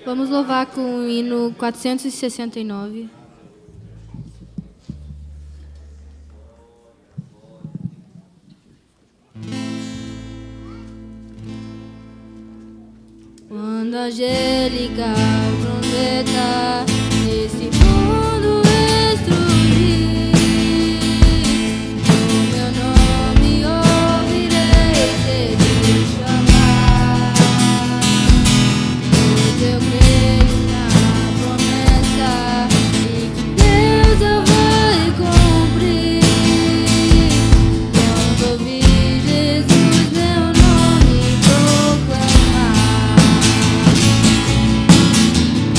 Vamos louvar com o hino 469. Quando a angélica trombeta nesse mundo destruir, o meu nome ouvirei Jesus chamar. Pois eu creio na promessa e que Deus eu vai cumprir. Quando ouvir Jesus meu nome proclamar.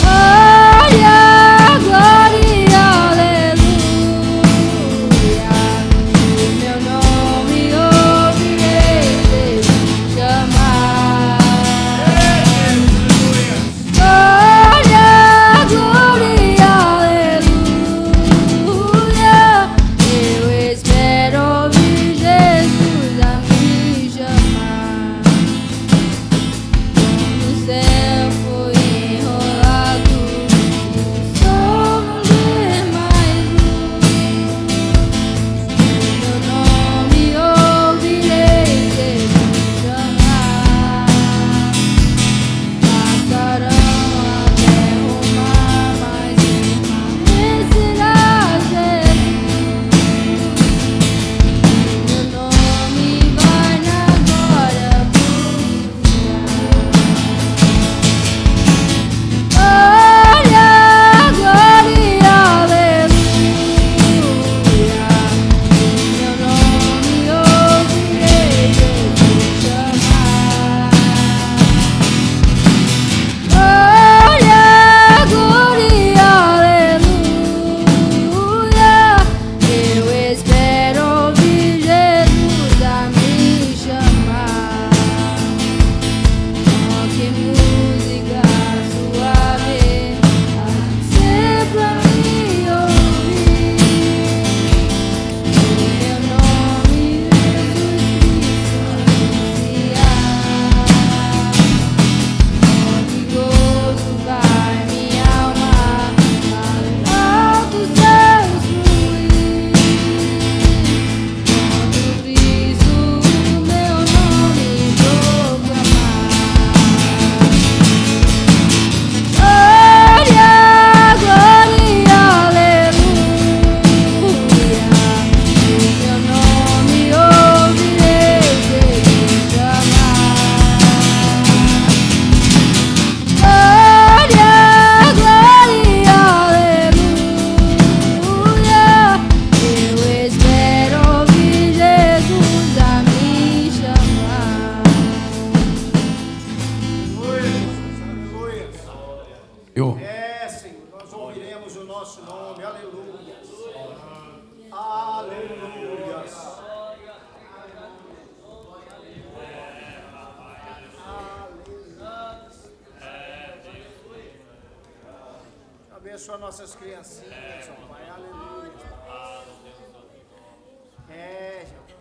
Olha, glória, aleluia, o meu nome ouvirei Jesus chamar. Olha, glória, aleluia, eu espero ouvir Jesus a me chamar. No céu foi enrolado, o sol não vê mais luz. Meu nome ouvirei Jesus chamar. Passarão até Roma, mas permanecerá Jesus. Meu nome vai na glória Olha, glória, aleluia, meu nome ouvirei Jesus chamar. Olha, glória, aleluia, eu espero ouvir Jesus a me chamar. Que música suave há de ser pra mim ouvir. O meu nome Jesus anunciar. Que gozo vai minha alma para altos céus fluir. Quando Cristo o meu nome proclamar. Glória, glória, aleluia, o meu nome ouvirei Jesus chamar. Glória, glória, aleluia, eu espero ouvir Jesus a me chamar. Eu. É, Senhor, nós ouviremos o nosso nome, aleluia. Aleluia. Abençoa nossas criancinhas, ó Pai, aleluia. É, gente.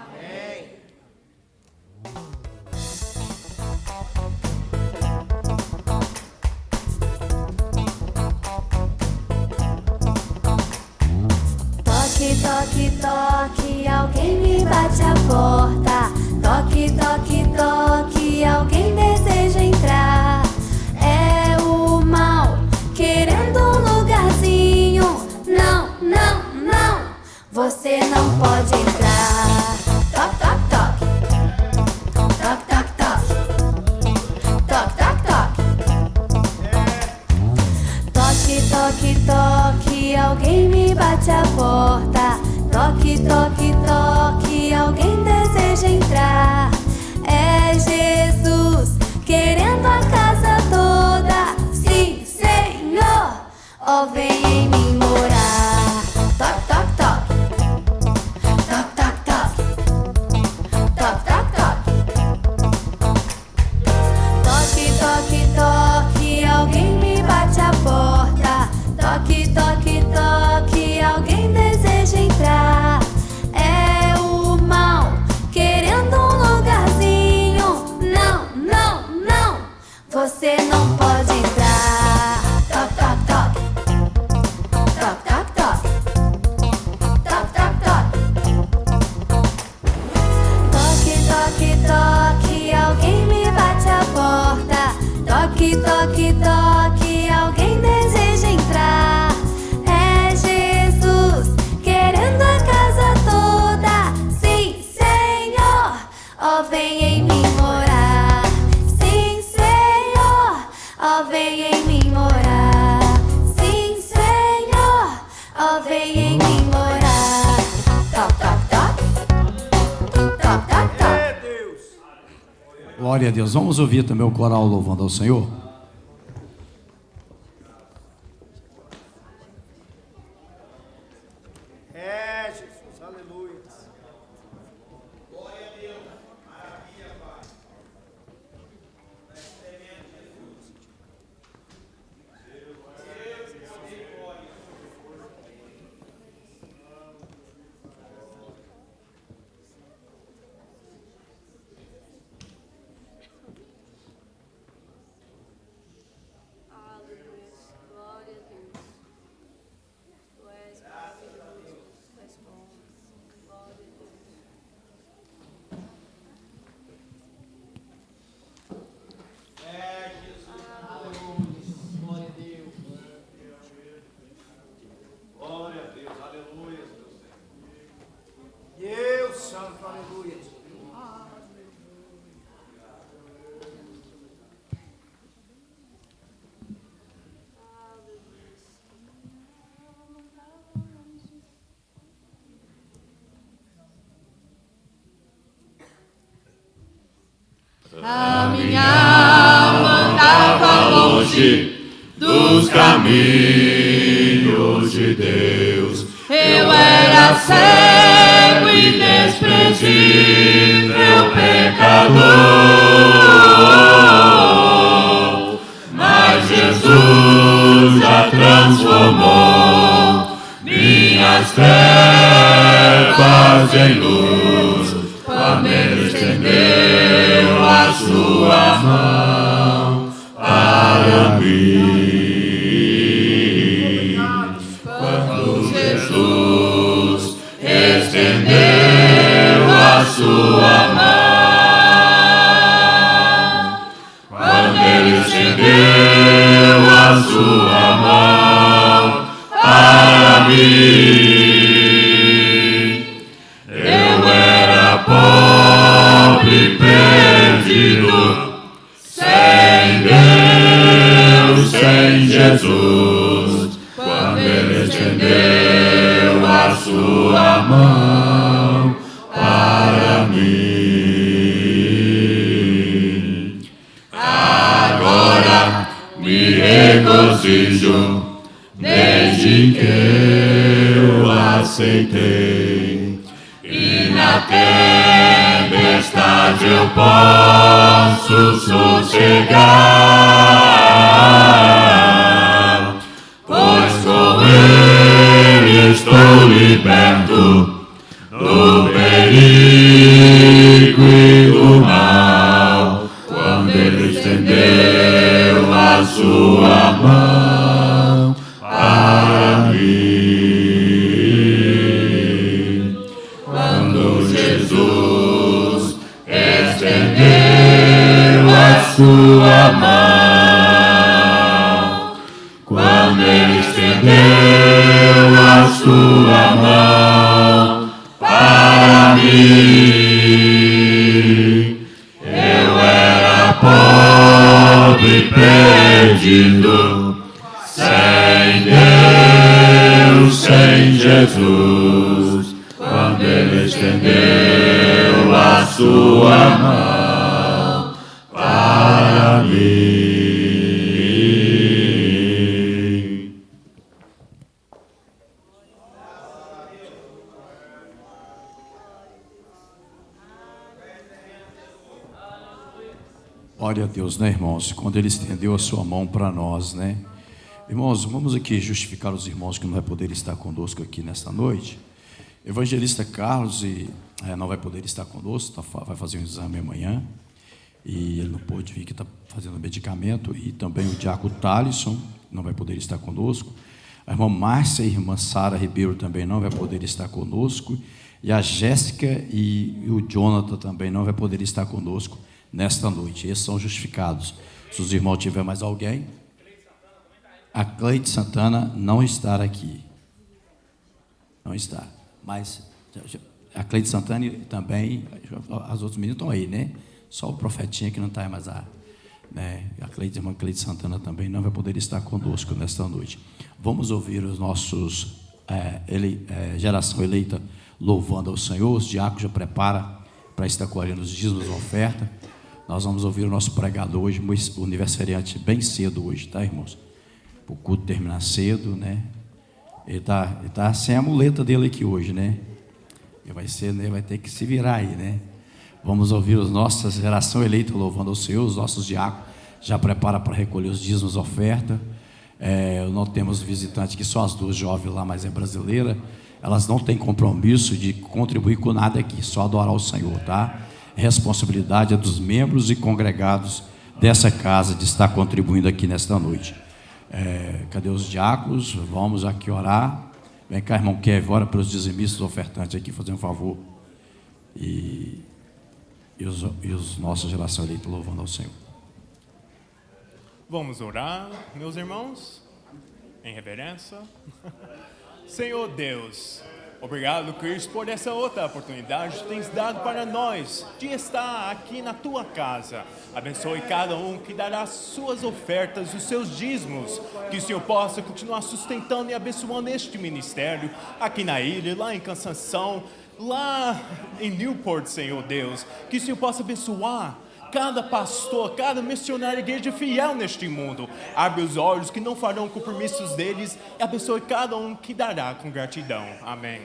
Amém. Toque, toque, toque, alguém me bate a porta. Toque, toque, toque, alguém deseja entrar. É o mal querendo um lugarzinho. Não, não, não, você não pode entrar. Toque, toque, toque. Toque, toque, toque. Toque, toque, toque. Toque, toque, toque, alguém me bate a porta. Toque, toque, toque, alguém deseja entrar. É Jesus querendo a casa toda. Sim, Senhor, ó, vem em mim morar. Toque, toque, toque. Toque, toque, toque. Toque, toque, toque. Toque, toque, toque, alguém me bate a porta. Toque, toque, toque, alguém deseja entrar. É o mal querendo um lugarzinho. toque, toque, alguém me bate a porta. Toque, toque, toque, alguém deseja entrar. É Jesus querendo a casa toda. Sim, Senhor, ó, vem em mim morar. Sim, Senhor, ó, vem em mim morar. Sim, Senhor, ó, vem em mim morar. Toc, toc, toc. Toc, toc, toc. É Deus. Glória a Deus. Vamos ouvir também o coral louvando ao Senhor. É Jesus, aleluia. Glória a Deus, aleluia. Deus santo, aleluia. A minha alma andava longe dos caminhos de Deus. Eu era cego e desprezível Pecador, mas Jesus já transformou minhas trevas em luz, quando Ele estendeu a sua mão para mim. Quando Jesus estendeu a sua mão, quando Ele estendeu a sua mão para mim, eu era pobre, perdido, sem Deus, sem Jesus. Quando Ele estendeu a sua mão para mim, agora me regozijo desde que eu aceitei, e na tempestade eu posso sossegar, pois com Ele estou liberto do perigo e do mal. Quando Ele estendeu a sua mão para mim, quando Jesus estendeu a sua mão, quando Ele estendeu a sua mão para mim, eu era pobre, perdido, sem Deus, sem Jesus. Quando Ele estendeu a sua mão para mim. Glória a Deus, né, irmãos? Quando Ele estendeu a sua mão para nós, né? Irmãos, vamos aqui justificar os irmãos que não vai poder estar conosco aqui nesta noite. Evangelista Carlos não vai poder estar conosco, vai fazer um exame amanhã. E ele não pôde vir, que está fazendo medicamento. E também o diácono Thalisson não vai poder estar conosco. A irmã Márcia e a irmã Sara Ribeiro também não vai poder estar conosco. E a Jéssica e o Jonathan também não vai poder estar conosco nesta noite. Esses são justificados. Se os irmãos tiver mais alguém, a Cleide Santana não está aqui. Não está. Mas a Cleide Santana e também, as outras meninas estão aí, né? Só o profetinha que não está mais lá. Né? A irmã Cleide Santana também não vai poder estar conosco nesta noite. Vamos ouvir os nossos geração eleita louvando ao Senhor. Os diáconos já prepara para estar colhendo os dízimos da oferta. Nós vamos ouvir o nosso pregador hoje, o aniversariante, bem cedo hoje, tá, irmãos? O culto terminar cedo, né? Ele tá sem a muleta dele aqui hoje, né? Ele vai ter que se virar aí, né? Vamos ouvir os nossos geração eleita louvando ao Senhor. Os nossos diáconos já prepara para recolher os dízimos da oferta. Nós temos visitantes que só as duas jovens lá, mas é brasileira. Elas não têm compromisso de contribuir com nada aqui, só adorar o Senhor, tá? Responsabilidade é dos membros e congregados dessa casa de estar contribuindo aqui nesta noite. Cadê os diáconos? Vamos aqui orar. Vem cá, irmão Kevin, ora pelos dizimistas ofertantes aqui, fazer um favor. E os nossos geração eleita louvando ao Senhor. Vamos orar, meus irmãos, em reverência. Senhor Deus, obrigado, Cristo, por essa outra oportunidade que tens dado para nós de estar aqui na tua casa. Abençoe cada um que dará as suas ofertas, os seus dízimos, que o Senhor possa continuar sustentando e abençoando este ministério aqui na ilha, lá em Cansanção, lá em Newport, Senhor Deus, que o Senhor possa abençoar cada pastor, cada missionário, igreja fiel neste mundo. Abre os olhos que não farão compromissos deles e abençoe cada um que dará com gratidão. Amém.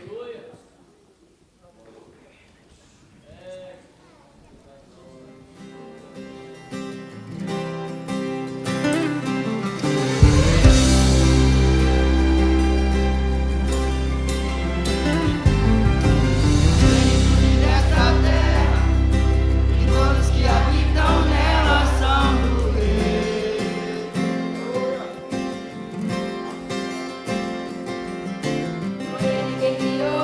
Ele que criou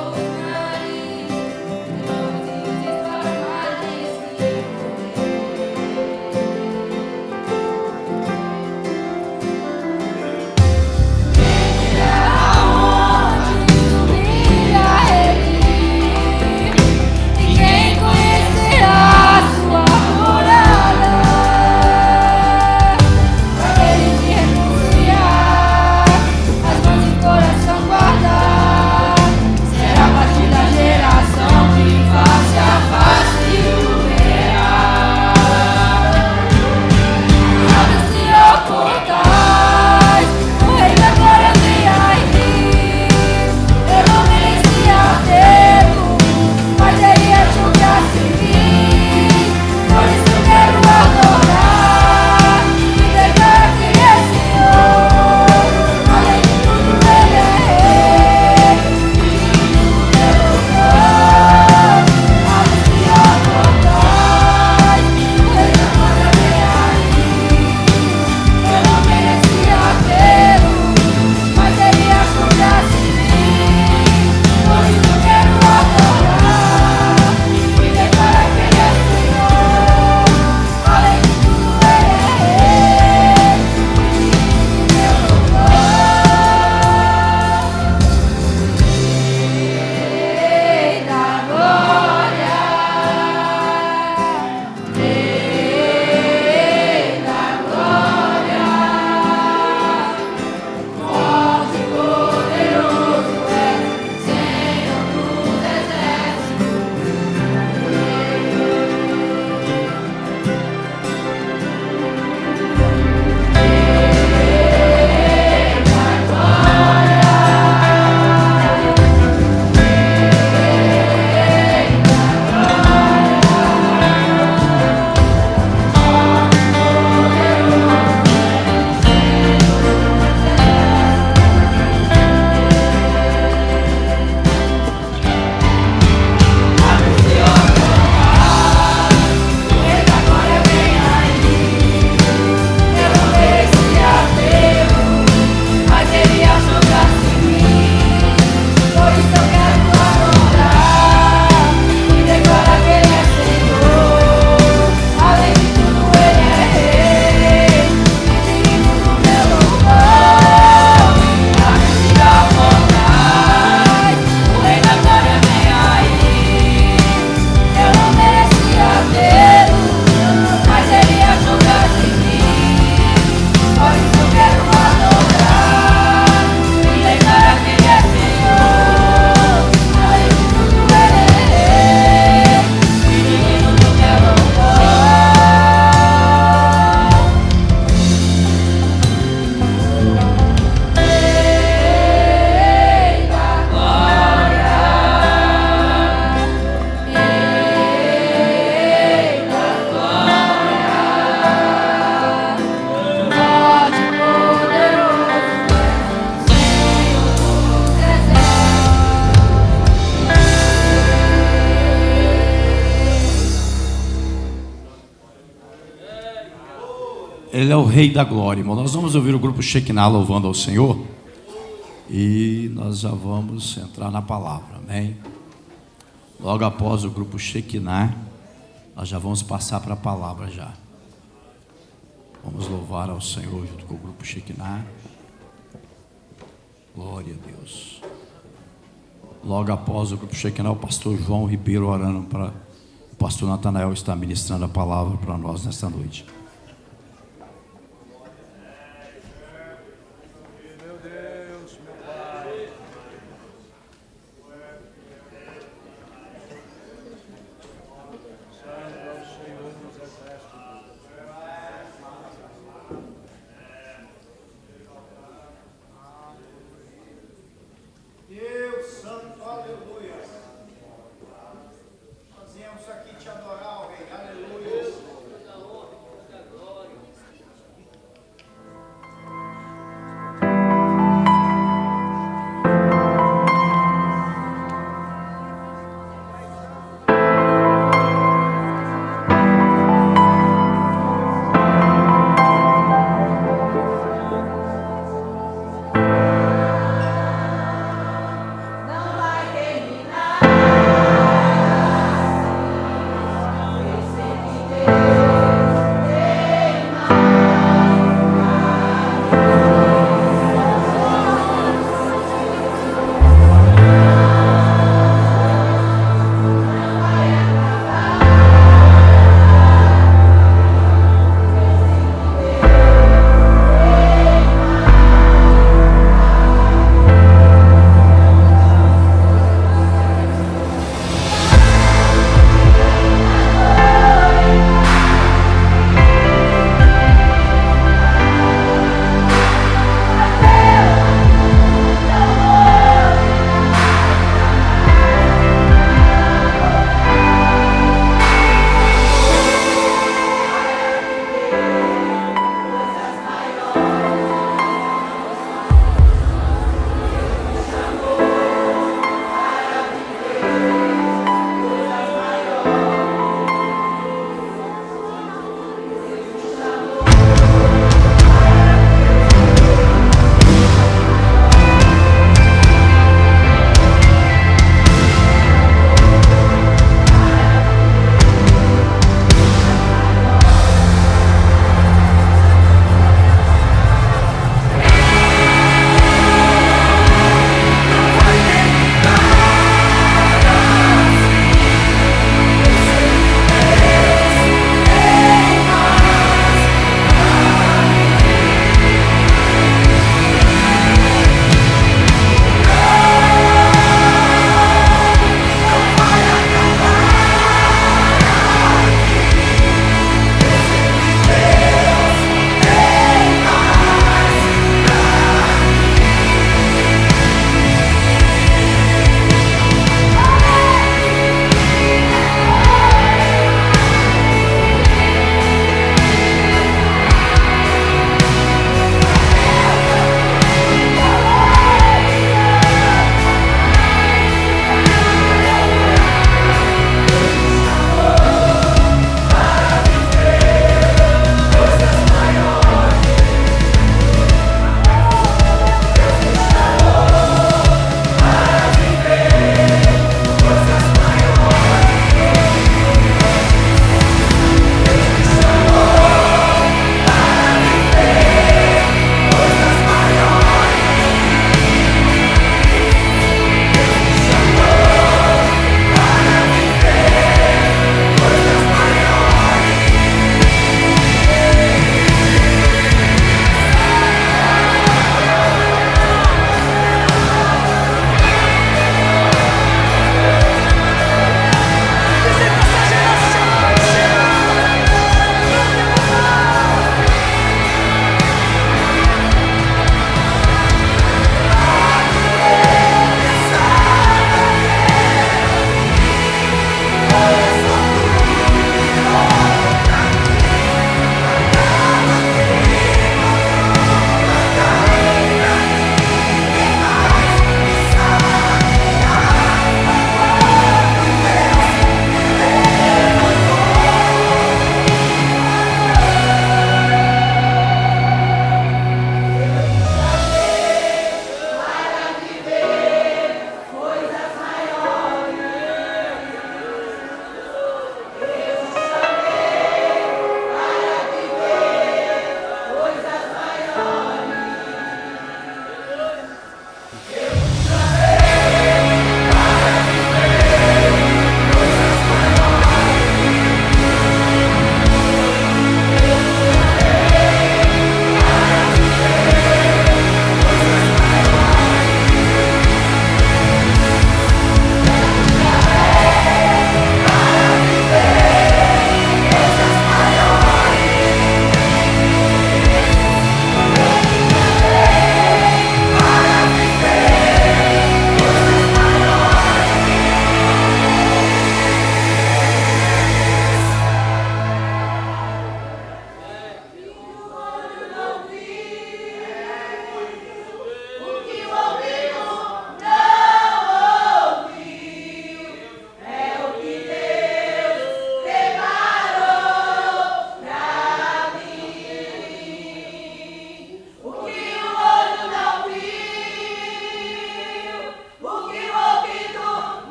Ele é o Rei da Glória, irmão. Nós vamos ouvir o grupo Shekinah louvando ao Senhor. E nós já vamos entrar na palavra, amém? Logo após o grupo Shekinah, nós já vamos passar para a palavra já. Vamos louvar ao Senhor junto com o grupo Shekinah. Glória a Deus. Logo após o grupo Shekinah, o pastor João Ribeiro orando para o pastor Natanael estar ministrando a palavra para nós nesta noite.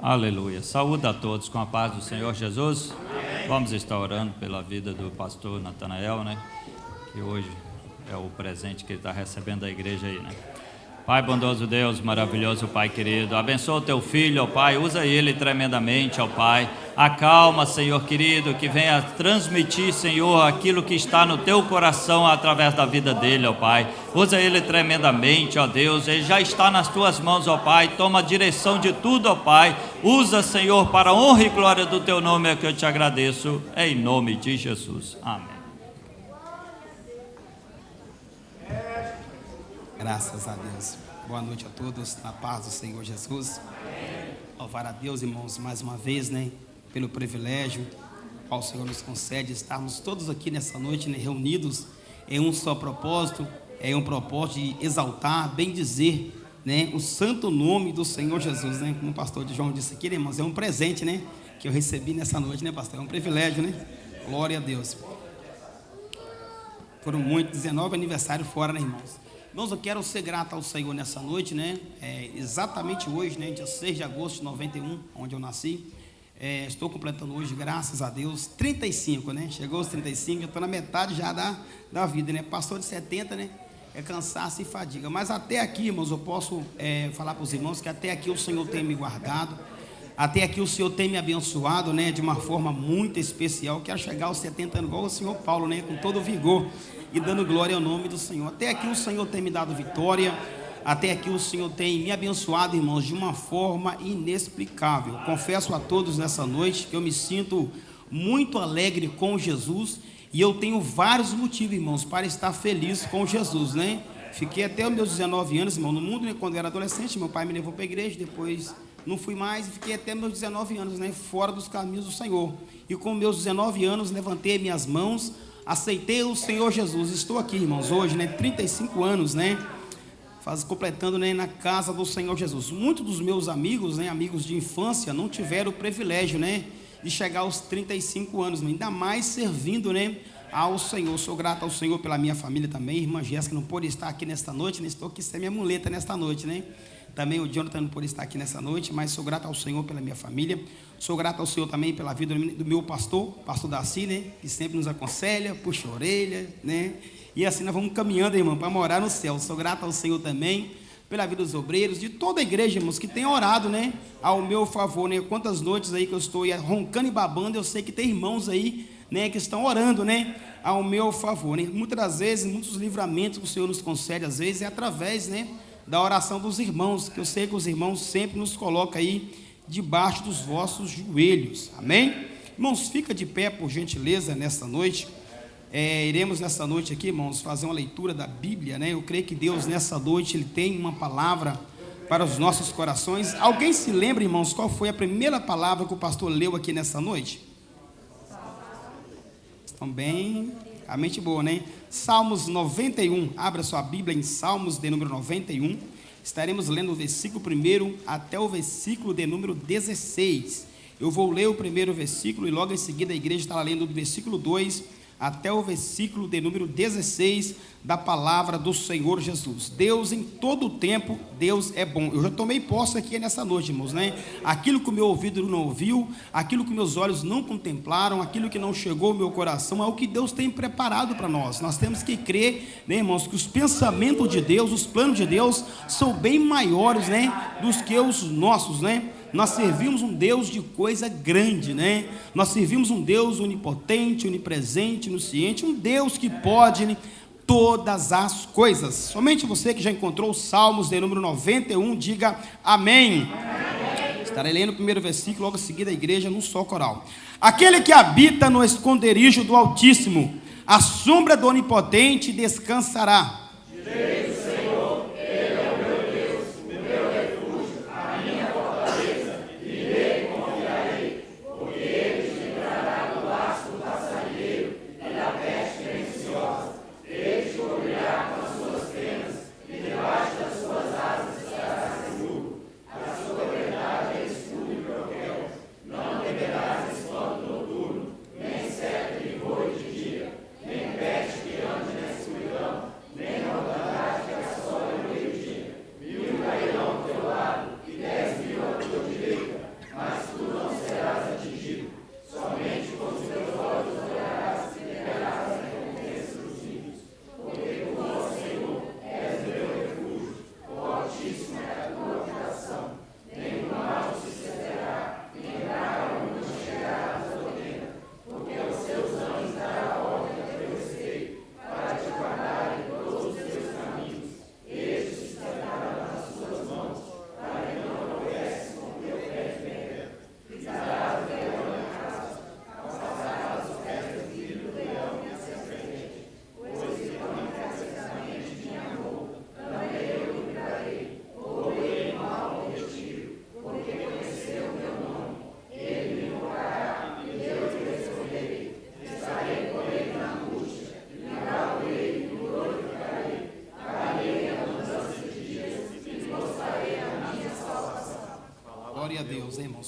Aleluia. Saúde a todos com a paz do Senhor Jesus. Vamos estar orando pela vida do pastor Natanael, né? Que hoje é o presente que ele está recebendo da igreja aí, né? Pai bondoso Deus, maravilhoso Pai querido, abençoa o teu filho, ó Pai, usa ele tremendamente, ó Pai. Acalma, Senhor querido, que venha transmitir, Senhor, aquilo que está no teu coração através da vida dele, ó Pai. Usa ele tremendamente, ó Deus, ele já está nas tuas mãos, ó Pai. Toma a direção de tudo, ó Pai. Usa, Senhor, para a honra e glória do teu nome, é que eu te agradeço, em nome de Jesus. Amém. Graças a Deus. Boa noite a todos, na paz do Senhor Jesus. Louvar a Deus, irmãos, mais uma vez, né? Pelo privilégio ao Senhor nos concede estarmos todos aqui nessa noite, né, reunidos em um só propósito, um propósito de exaltar, bem dizer, né, o santo nome do Senhor Jesus, né? Como o pastor de João disse aqui, né, irmãos, é um presente, né, que eu recebi nessa noite, né, pastor? É um privilégio, né? Glória a Deus. Foram muitos, 19 aniversários fora, né, irmãos? Irmãos, eu quero ser grato ao Senhor nessa noite, né? Exatamente hoje, né? Dia 6 de agosto de 91, onde eu nasci. Estou completando hoje, graças a Deus, 35, né? Chegou aos 35, eu estou na metade já da vida, né? Passou de 70, né? É cansaço e fadiga. Mas até aqui, irmãos, eu posso falar para os irmãos que até aqui o Senhor tem me guardado. Até aqui o Senhor tem me abençoado, né? De uma forma muito especial. Quero chegar aos 70 anos igual o Senhor Paulo, né? Com todo vigor e dando glória ao nome do Senhor. Até aqui o Senhor tem me dado vitória. Até aqui o Senhor tem me abençoado, irmãos, de uma forma inexplicável. Confesso a todos nessa noite que eu me sinto muito alegre com Jesus. E eu tenho vários motivos, irmãos, para estar feliz com Jesus, né? Fiquei até os meus 19 anos, irmão, no mundo, né? Quando eu era adolescente, meu pai me levou para a igreja, depois não fui mais e fiquei até meus 19 anos, né? Fora dos caminhos do Senhor. E com meus 19 anos, levantei minhas mãos, aceitei o Senhor Jesus. Estou aqui, irmãos, hoje, né? 35 anos, né? Completando, né, na casa do Senhor Jesus. Muitos dos meus amigos, né, amigos de infância, não tiveram o privilégio, né, de chegar aos 35 anos, ainda mais servindo, né, ao Senhor. Sou grato ao Senhor pela minha família também. Irmã Jéssica não pôde estar aqui nesta noite, né? Estou aqui sem minha muleta nesta noite, né? Também o Jonathan não pôde estar aqui nessa noite, mas sou grato ao Senhor pela minha família. Sou grato ao Senhor também pela vida do meu pastor Daci, né? Que sempre nos aconselha, puxa a orelha, né? E assim nós vamos caminhando, irmão, para morar no céu. Sou grato ao Senhor também pela vida dos obreiros, de toda a igreja, irmãos, que tem orado, né? Ao meu favor, né? Quantas noites aí que eu estou roncando e babando, eu sei que tem irmãos aí, né? Que estão orando, né? Ao meu favor, né? Muitas das vezes, muitos livramentos que o Senhor nos concede, às vezes, é através, né, da oração dos irmãos, que eu sei que os irmãos sempre nos colocam aí debaixo dos vossos joelhos, amém? Irmãos, fica de pé, por gentileza, nesta noite. Iremos nessa noite aqui, irmãos, fazer uma leitura da Bíblia, né? Eu creio que Deus nessa noite, Ele tem uma palavra para os nossos corações. Alguém se lembra, irmãos, qual foi a primeira palavra que o pastor leu aqui nessa noite? Estão bem, a mente boa, né? Salmos 91, abra sua Bíblia em Salmos de número 91, estaremos lendo o versículo 1 até o versículo de número 16, eu vou ler o primeiro versículo e logo em seguida a igreja estará lendo do versículo 2 até o versículo de número 16 da palavra do Senhor Jesus. Deus em todo o tempo, Deus é bom. Eu já tomei posse aqui nessa noite, irmãos, né? Aquilo que o meu ouvido não ouviu, aquilo que meus olhos não contemplaram, aquilo que não chegou ao meu coração, é o que Deus tem preparado para nós. Nós temos que crer, né, irmãos, que os pensamentos de Deus, os planos de Deus são bem maiores, né, dos que os nossos, né? Nós servimos um Deus de coisa grande, né? Nós servimos um Deus onipotente, onipresente, onisciente, um Deus que pode todas as coisas. Somente você que já encontrou os Salmos de número 91, diga amém. Estarei lendo o primeiro versículo, logo em seguida a igreja num só coral. Aquele que habita no esconderijo do Altíssimo, à sombra do Onipotente descansará. Nem peste que ande na escuridão, nem maldade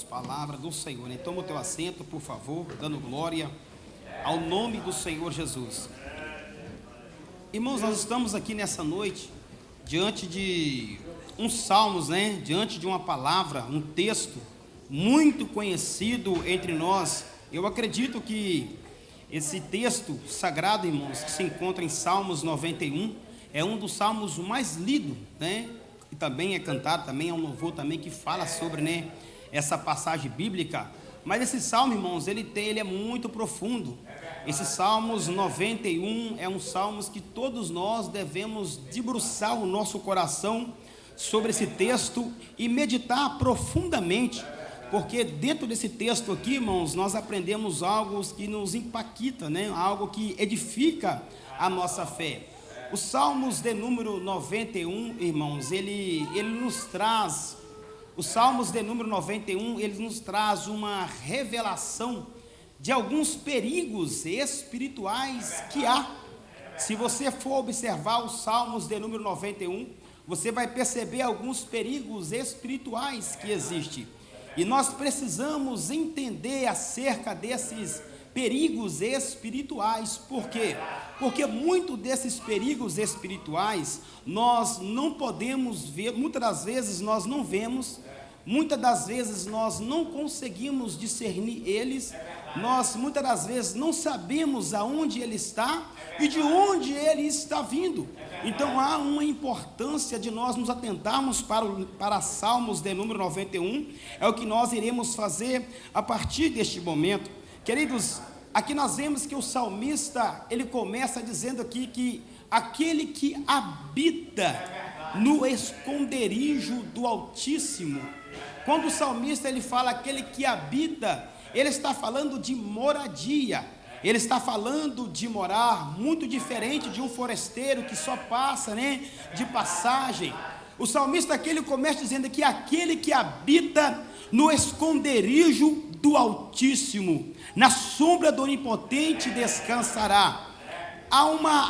irmãos, palavra do Senhor. Né? Toma o teu assento, por favor, dando glória ao nome do Senhor Jesus. Irmãos, nós estamos aqui nessa noite diante de uns salmos, né? Diante de uma palavra, um texto muito conhecido entre nós. Eu acredito que esse texto sagrado, irmãos, que se encontra em Salmos 91, é um dos salmos mais lidos, né? E também é cantado, também é um louvor também que fala sobre, né, essa passagem bíblica. Mas esse salmo, irmãos, ele é muito profundo. Esse Salmos 91 é um salmo que todos nós devemos debruçar o nosso coração sobre esse texto e meditar profundamente, porque dentro desse texto aqui, irmãos, nós aprendemos algo que nos impacta, né? Algo que edifica a nossa fé. Os Salmos de número 91, irmãos, ele nos traz, os Salmos de número 91, ele nos traz uma revelação de alguns perigos espirituais que há. Se você for observar os Salmos de número 91, você vai perceber alguns perigos espirituais que existem. E nós precisamos entender acerca desses perigos espirituais. Por quê? Porque muitos desses perigos espirituais nós não podemos ver, muitas das vezes nós não vemos, muitas das vezes nós não conseguimos discernir eles, nós muitas das vezes não sabemos aonde ele está e de onde ele está vindo. Então há uma importância de nós nos atentarmos para Salmos de número 91, é o que nós iremos fazer a partir deste momento. Queridos, aqui nós vemos que o salmista, ele começa dizendo aqui que aquele que habita no esconderijo do Altíssimo. Quando o salmista ele fala aquele que habita, ele está falando de moradia, ele está falando de morar, muito diferente de um forasteiro que só passa, né, de passagem. O salmista aqui ele começa dizendo que aquele que habita no esconderijo do Altíssimo, na sombra do Onipotente descansará.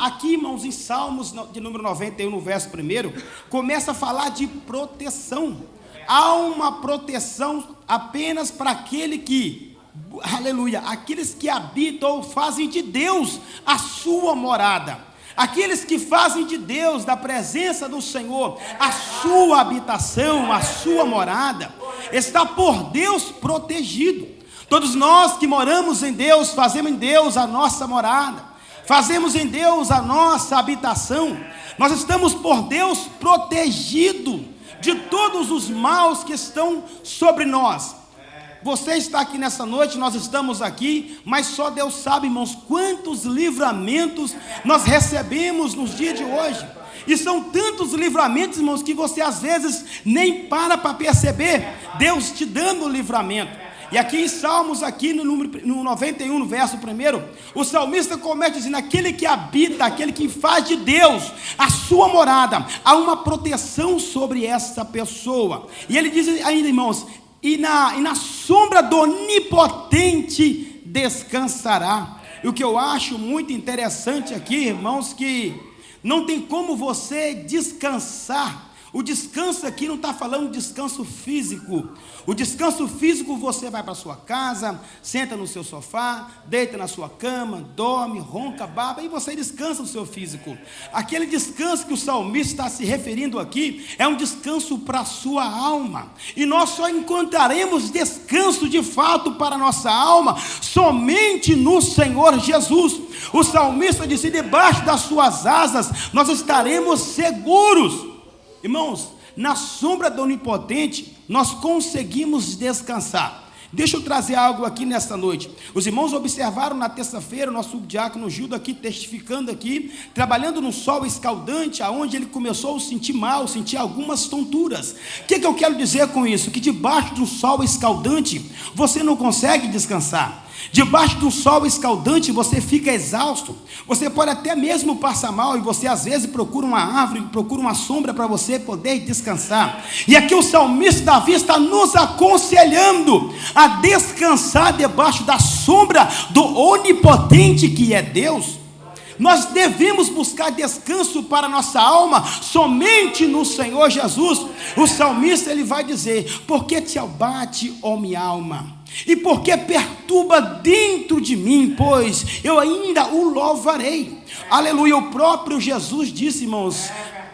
Aqui, irmãos, em Salmos de número 91, no verso 1, começa a falar de proteção. Há uma proteção apenas para aquele que, aleluia, aqueles que habitam ou fazem de Deus a sua morada. Aqueles que fazem de Deus, da presença do Senhor, a sua habitação, a sua morada, está por Deus protegido. Todos nós que moramos em Deus, fazemos em Deus a nossa morada, fazemos em Deus a nossa habitação. Nós estamos por Deus protegidos de todos os maus que estão sobre nós. Você está aqui nessa noite, nós estamos aqui, mas só Deus sabe, irmãos, quantos livramentos nós recebemos nos dias de hoje. E são tantos livramentos, irmãos, que você às vezes nem para perceber Deus te dando o livramento. E aqui em Salmos, aqui no 91, no verso 1, o salmista começa dizendo, aquele que habita, aquele que faz de Deus a sua morada, há uma proteção sobre essa pessoa. E ele diz ainda, irmãos, e na sombra do Onipotente descansará. E o que eu acho muito interessante aqui, irmãos, que não tem como você descansar. O descanso aqui não está falando de descanso físico. O descanso físico, você vai para a sua casa, senta no seu sofá, deita na sua cama, dorme, ronca, baba, e você descansa o seu físico. Aquele descanso que o salmista está se referindo aqui, é um descanso para a sua alma. E nós só encontraremos descanso de fato para a nossa alma, somente no Senhor Jesus. O salmista disse, debaixo das suas asas, nós estaremos seguros. Irmãos, na sombra do Onipotente, nós conseguimos descansar. Deixa eu trazer algo aqui nesta noite. Os irmãos observaram na terça-feira o nosso diácono Gildo aqui, testificando aqui, trabalhando no sol escaldante, aonde ele começou a sentir mal, sentir algumas tonturas. O que eu quero dizer com isso? Que debaixo do sol escaldante, você não consegue descansar. Debaixo do sol escaldante você fica exausto, você pode até mesmo passar mal, e você às vezes procura uma árvore, procura uma sombra para você poder descansar. E aqui o salmista Davi está nos aconselhando a descansar debaixo da sombra do Onipotente que é Deus. Nós devemos buscar descanso para nossa alma somente no Senhor Jesus. O salmista ele vai dizer: por que te abate, ó minha alma? E por que perturba dentro de mim? Pois eu ainda o louvarei. Aleluia. O próprio Jesus disse, irmãos,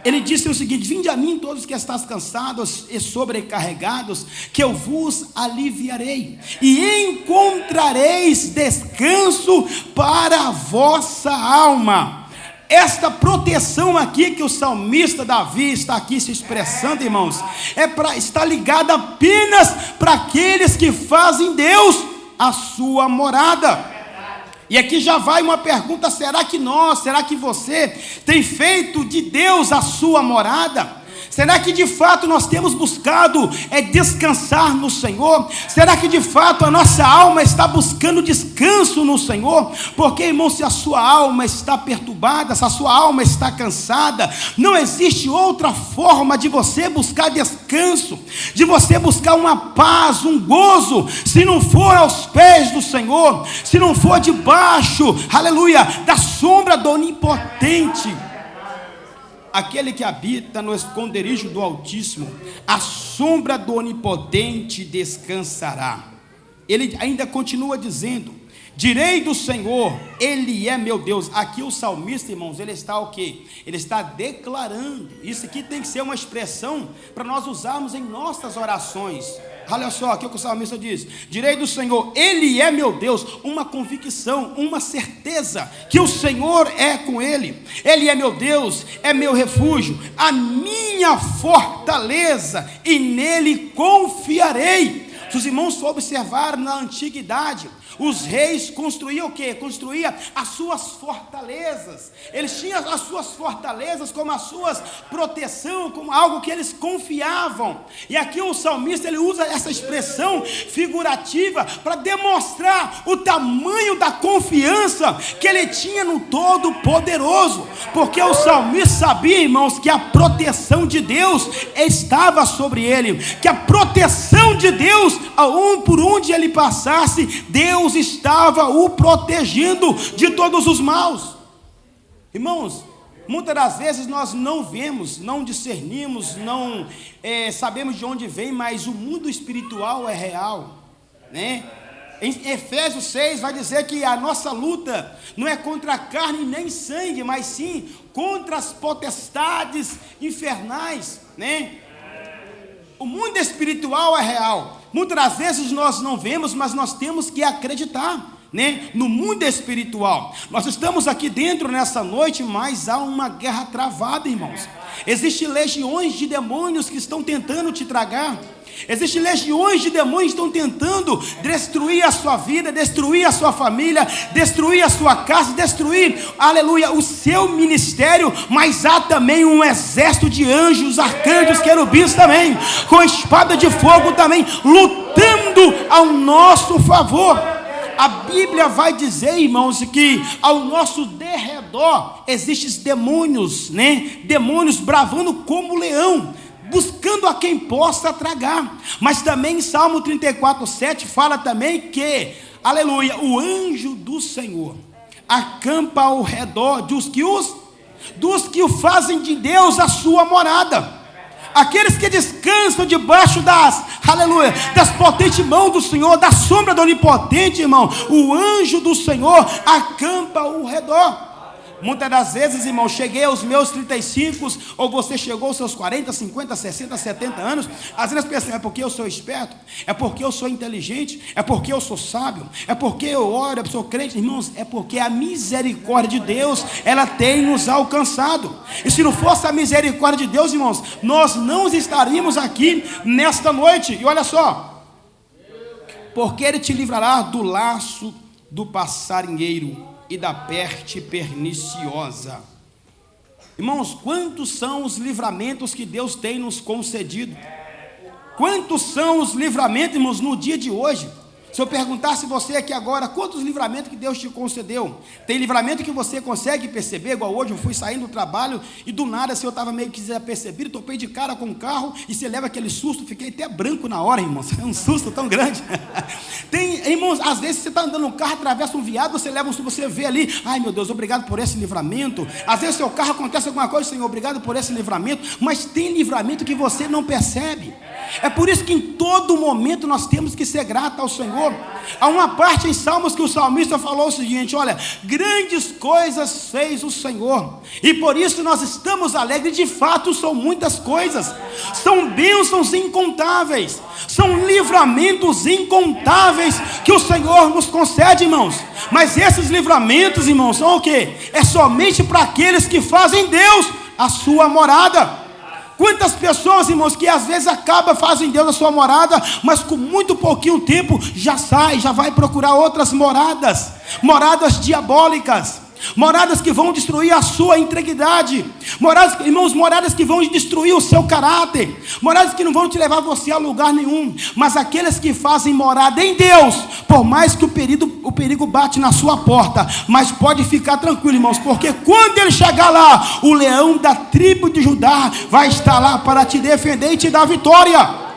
ele disse o seguinte: vinde a mim todos que estáis cansados e sobrecarregados, que eu vos aliviarei, e encontrareis descanso para a vossa alma. Esta proteção aqui que o salmista Davi está aqui se expressando, irmãos, está ligada apenas para aqueles que fazem Deus a sua morada. E aqui já vai uma pergunta: será que você tem feito de Deus a sua morada? Será que de fato nós temos buscado descansar no Senhor? Será que de fato a nossa alma está buscando descanso no Senhor? Porque, irmão, se a sua alma está perturbada, se a sua alma está cansada, não existe outra forma de você buscar descanso, de você buscar uma paz, um gozo, se não for aos pés do Senhor, se não for debaixo, aleluia, da sombra do Onipotente. Aquele que habita no esconderijo do Altíssimo, a sombra do Onipotente descansará. Ele ainda continua dizendo: direi do Senhor, Ele é meu Deus. Aqui o salmista, irmãos, ele está o quê? Ele está declarando. Isso aqui tem que ser uma expressão para nós usarmos em nossas orações. Olha só aqui o que o salmista diz: direi do Senhor, Ele é meu Deus. Uma convicção, uma certeza que o Senhor é com ele. Ele é meu Deus, é meu refúgio, a minha fortaleza, e nele confiarei. Se os irmãos for observar na antiguidade, os reis construíam o quê? Construíam as suas fortalezas. Eles tinham as suas fortalezas como as suas proteção, como algo que eles confiavam. E aqui o salmista ele usa essa expressão figurativa para demonstrar o tamanho da confiança que ele tinha no Todo-Poderoso. Porque o salmista sabia, irmãos, que a proteção de Deus estava sobre ele, que a proteção de Deus, por onde ele passasse, Deus estava o protegendo de todos os maus. Irmãos, muitas das vezes nós não vemos, não discernimos, não sabemos de onde vem, mas o mundo espiritual é real, né? Em Efésios 6 vai dizer que a nossa luta não é contra a carne nem sangue, mas sim contra as potestades infernais, né? O mundo espiritual é real. Muitas das vezes nós não vemos, mas nós temos que acreditar, né, no mundo espiritual. Nós estamos aqui dentro nessa noite, mas há uma guerra travada, irmãos. Existem legiões de demônios que estão tentando te tragar. Existem legiões de demônios que estão tentando destruir a sua vida, destruir a sua família, destruir a sua casa, destruir, aleluia, o seu ministério. Mas há também um exército de anjos, arcanjos, querubins também, com espada de fogo também, lutando ao nosso favor. A Bíblia vai dizer, irmãos, que ao nosso derredor existem demônios, né? Demônios bravando como leão, buscando a quem possa tragar. Mas também em Salmo 34:7 fala também que, aleluia, o anjo do Senhor acampa ao redor dos que o fazem de Deus a sua morada. Aqueles que descansam debaixo das potentes mãos do Senhor, da sombra do Onipotente, irmão, o anjo do Senhor acampa ao redor. Muitas das vezes, irmão, cheguei aos meus 35, ou você chegou aos seus 40, 50, 60, 70 anos, às vezes pensam: é porque eu sou esperto, é porque eu sou inteligente, é porque eu sou sábio, é porque eu oro, eu sou crente. Irmãos, é porque a misericórdia de Deus, ela tem nos alcançado. E se não fosse a misericórdia de Deus, irmãos, nós não estaríamos aqui nesta noite. E olha só: porque Ele te livrará do laço do passarinheiro e da peste perniciosa. Irmãos, quantos são os livramentos que Deus tem nos concedido? Quantos são os livramentos, irmãos, no dia de hoje? Se eu perguntasse você aqui agora, quantos livramentos que Deus te concedeu? Tem livramento que você consegue perceber, igual hoje eu fui saindo do trabalho e do nada, se eu estava meio que desapercebido, topei de cara com um carro e você leva aquele susto, fiquei até branco na hora, irmãos, é um susto tão grande. Tem, irmãos, às vezes você está andando no carro, atravessa um viado, você leva um susto, você vê ali, ai meu Deus, obrigado por esse livramento. Às vezes seu carro acontece alguma coisa, Senhor, obrigado por esse livramento, mas tem livramento que você não percebe. É por isso que em todo momento nós temos que ser gratos ao Senhor. Há uma parte em Salmos que o salmista falou o seguinte: olha, grandes coisas fez o Senhor, e por isso nós estamos alegres. De fato são muitas coisas, são bênçãos incontáveis, são livramentos incontáveis que o Senhor nos concede, irmãos. Mas esses livramentos, irmãos, são o quê? É somente para aqueles que fazem Deus a sua morada. Quantas pessoas, irmãos, que às vezes fazem Deus a sua morada, mas com muito pouquinho tempo já sai, já vai procurar outras moradas, moradas diabólicas, moradas que vão destruir a sua integridade, moradas, irmãos, moradas que vão destruir o seu caráter, moradas que não vão te levar você a lugar nenhum. Mas aqueles que fazem morada em Deus, por mais que o perigo bate na sua porta, mas pode ficar tranquilo, irmãos, porque quando ele chegar lá, o leão da tribo de Judá vai estar lá para te defender e te dar vitória.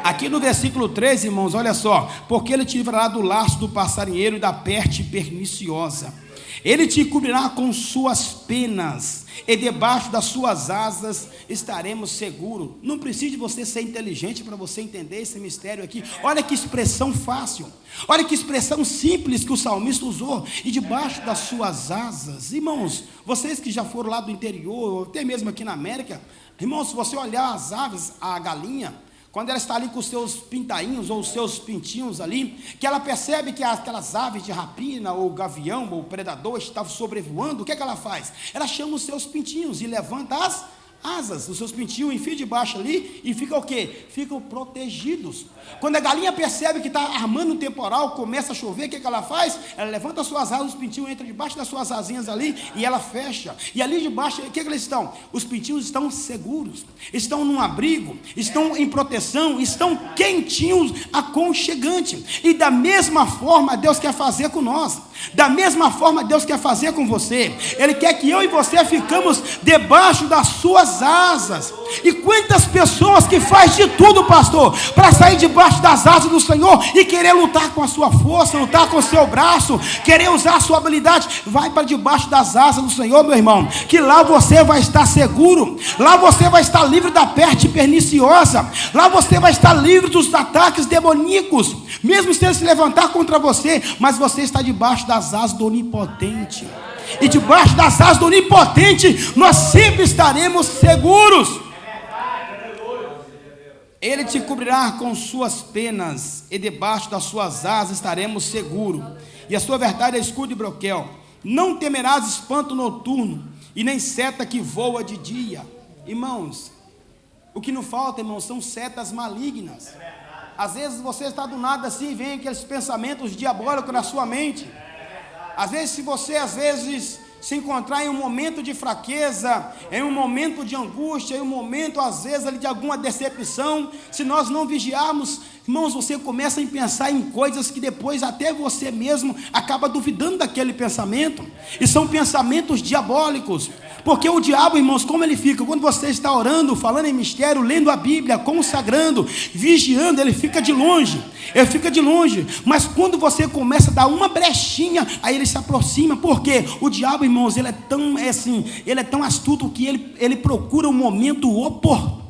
Aqui no versículo 3, irmãos, olha só: porque ele te livrará do laço do passarinheiro e da peste perniciosa. Ele te cobrirá com suas penas, e debaixo das suas asas estaremos seguros. Não precisa de você ser inteligente para você entender esse mistério aqui. Olha que expressão fácil, olha que expressão simples que o salmista usou. E debaixo das suas asas, irmãos, vocês que já foram lá do interior, até mesmo aqui na América, irmãos, se você olhar as aves, a galinha, quando ela está ali com os seus pintainhos ou os seus pintinhos ali, que ela percebe que aquelas aves de rapina ou gavião ou predador estavam sobrevoando, o que é que ela faz? Ela chama os seus pintinhos e levanta as asas, os seus pintinhos enfia debaixo ali e fica o quê? Ficam protegidos. Quando a galinha percebe que está armando um temporal, começa a chover, o que ela faz? Ela levanta as suas asas, os pintinhos entram debaixo das suas asinhas ali e ela fecha. E ali debaixo, o que eles estão? Os pintinhos estão seguros, estão num abrigo, estão em proteção, estão quentinhos, aconchegantes. E da mesma forma Deus quer fazer com nós. Da mesma forma Deus quer fazer com você. Ele quer que eu e você ficamos debaixo das suas asas. E quantas pessoas que faz de tudo, pastor, para sair debaixo das asas do Senhor e querer lutar com a sua força, lutar com o seu braço, querer usar a sua habilidade. Vai para debaixo das asas do Senhor, meu irmão, que lá você vai estar seguro, lá você vai estar livre da peste perniciosa, lá você vai estar livre dos ataques demoníacos, mesmo se ele se levantar contra você, mas você está debaixo das asas do Onipotente. E debaixo das asas do Onipotente nós sempre estaremos seguros. Ele te cobrirá com suas penas, e debaixo das suas asas estaremos seguros. E a sua verdade é escudo e broquel. Não temerás espanto noturno, e nem seta que voa de dia. Irmãos, o que não falta, irmãos, são setas malignas. Às vezes você está do nada assim, vem aqueles pensamentos diabólicos na sua mente. Às vezes, se você se encontrar em um momento de fraqueza, em um momento de angústia, em um momento, às vezes, ali de alguma decepção, se nós não vigiarmos, irmãos, você começa a pensar em coisas que depois até você mesmo acaba duvidando daquele pensamento, e são pensamentos diabólicos, porque o diabo, irmãos, como ele fica? Quando você está orando, falando em mistério, lendo a Bíblia, consagrando, vigiando, ele fica de longe, mas quando você começa a dar uma brechinha, aí ele se aproxima, porque o diabo, irmãos, ele é tão astuto que ele procura um momento oportuno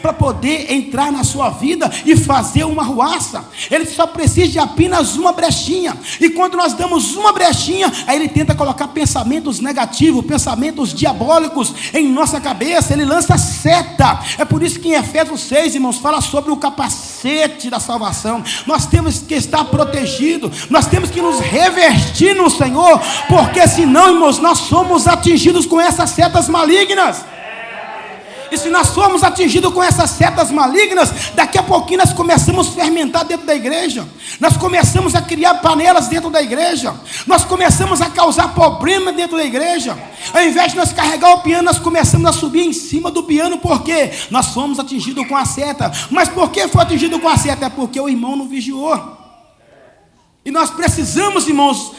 para poder entrar na sua vida e fazer uma ruaça. Ele só precisa de apenas uma brechinha, e quando nós damos uma brechinha, aí ele tenta colocar pensamentos negativos, pensamentos diabólicos em nossa cabeça, ele lança seta. É por isso que em Efésios 6, irmãos, fala sobre o capacete da salvação. Nós temos que estar protegidos, nós temos que nos revestir no Senhor, porque senão, irmãos, nós somos atingidos com essas setas malignas. E se nós formos atingidos com essas setas malignas, daqui a pouquinho nós começamos a fermentar dentro da igreja, nós começamos a criar panelas dentro da igreja, nós começamos a causar problema dentro da igreja. Ao invés de nós carregar o piano, nós começamos a subir em cima do piano, porque nós fomos atingidos com a seta. Mas por que foi atingido com a seta? É porque o irmão não vigiou. E nós precisamos, irmãos,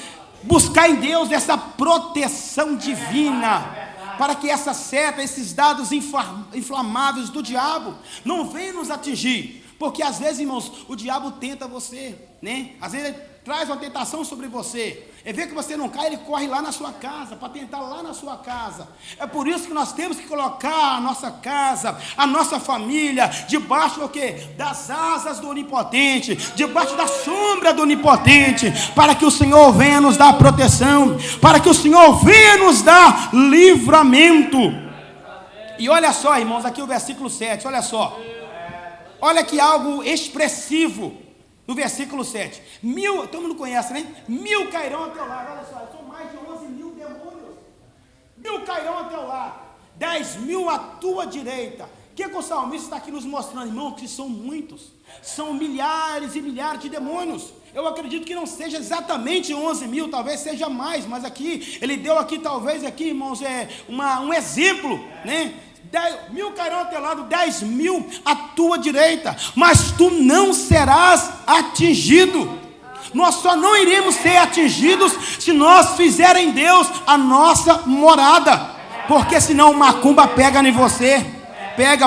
buscar em Deus essa proteção divina, para que essa seta, esses dados inflamáveis do diabo não venham nos atingir. Porque às vezes, irmãos, o diabo tenta você, né? Às vezes ele traz uma tentação sobre você. Ele vê que você não cai, ele corre lá na sua casa, para tentar lá na sua casa. É por isso que nós temos que colocar a nossa casa, a nossa família, debaixo do quê? Das asas do Onipotente, debaixo da sombra do Onipotente, para que o Senhor venha nos dar proteção, para que o Senhor venha nos dar livramento. E olha só, irmãos, aqui o versículo 7, olha só. Olha que algo expressivo no versículo 7. Todo mundo conhece, né? 1000 cairão ao teu lado. Olha só, são mais de 11.000 demônios. 1000 cairão ao teu lado, 10.000 à tua direita. O que o salmista está aqui nos mostrando, irmão? Que são muitos, são milhares e milhares de demônios. Eu acredito que não seja exatamente 11.000, talvez seja mais, mas aqui, ele deu aqui, talvez aqui, irmãos, um exemplo, né? 10.000 cairão ao teu lado, 10.000 à tua direita, mas tu não serás atingido. Nós só não iremos ser atingidos se nós fizerem em Deus a nossa morada, porque senão macumba pega em você,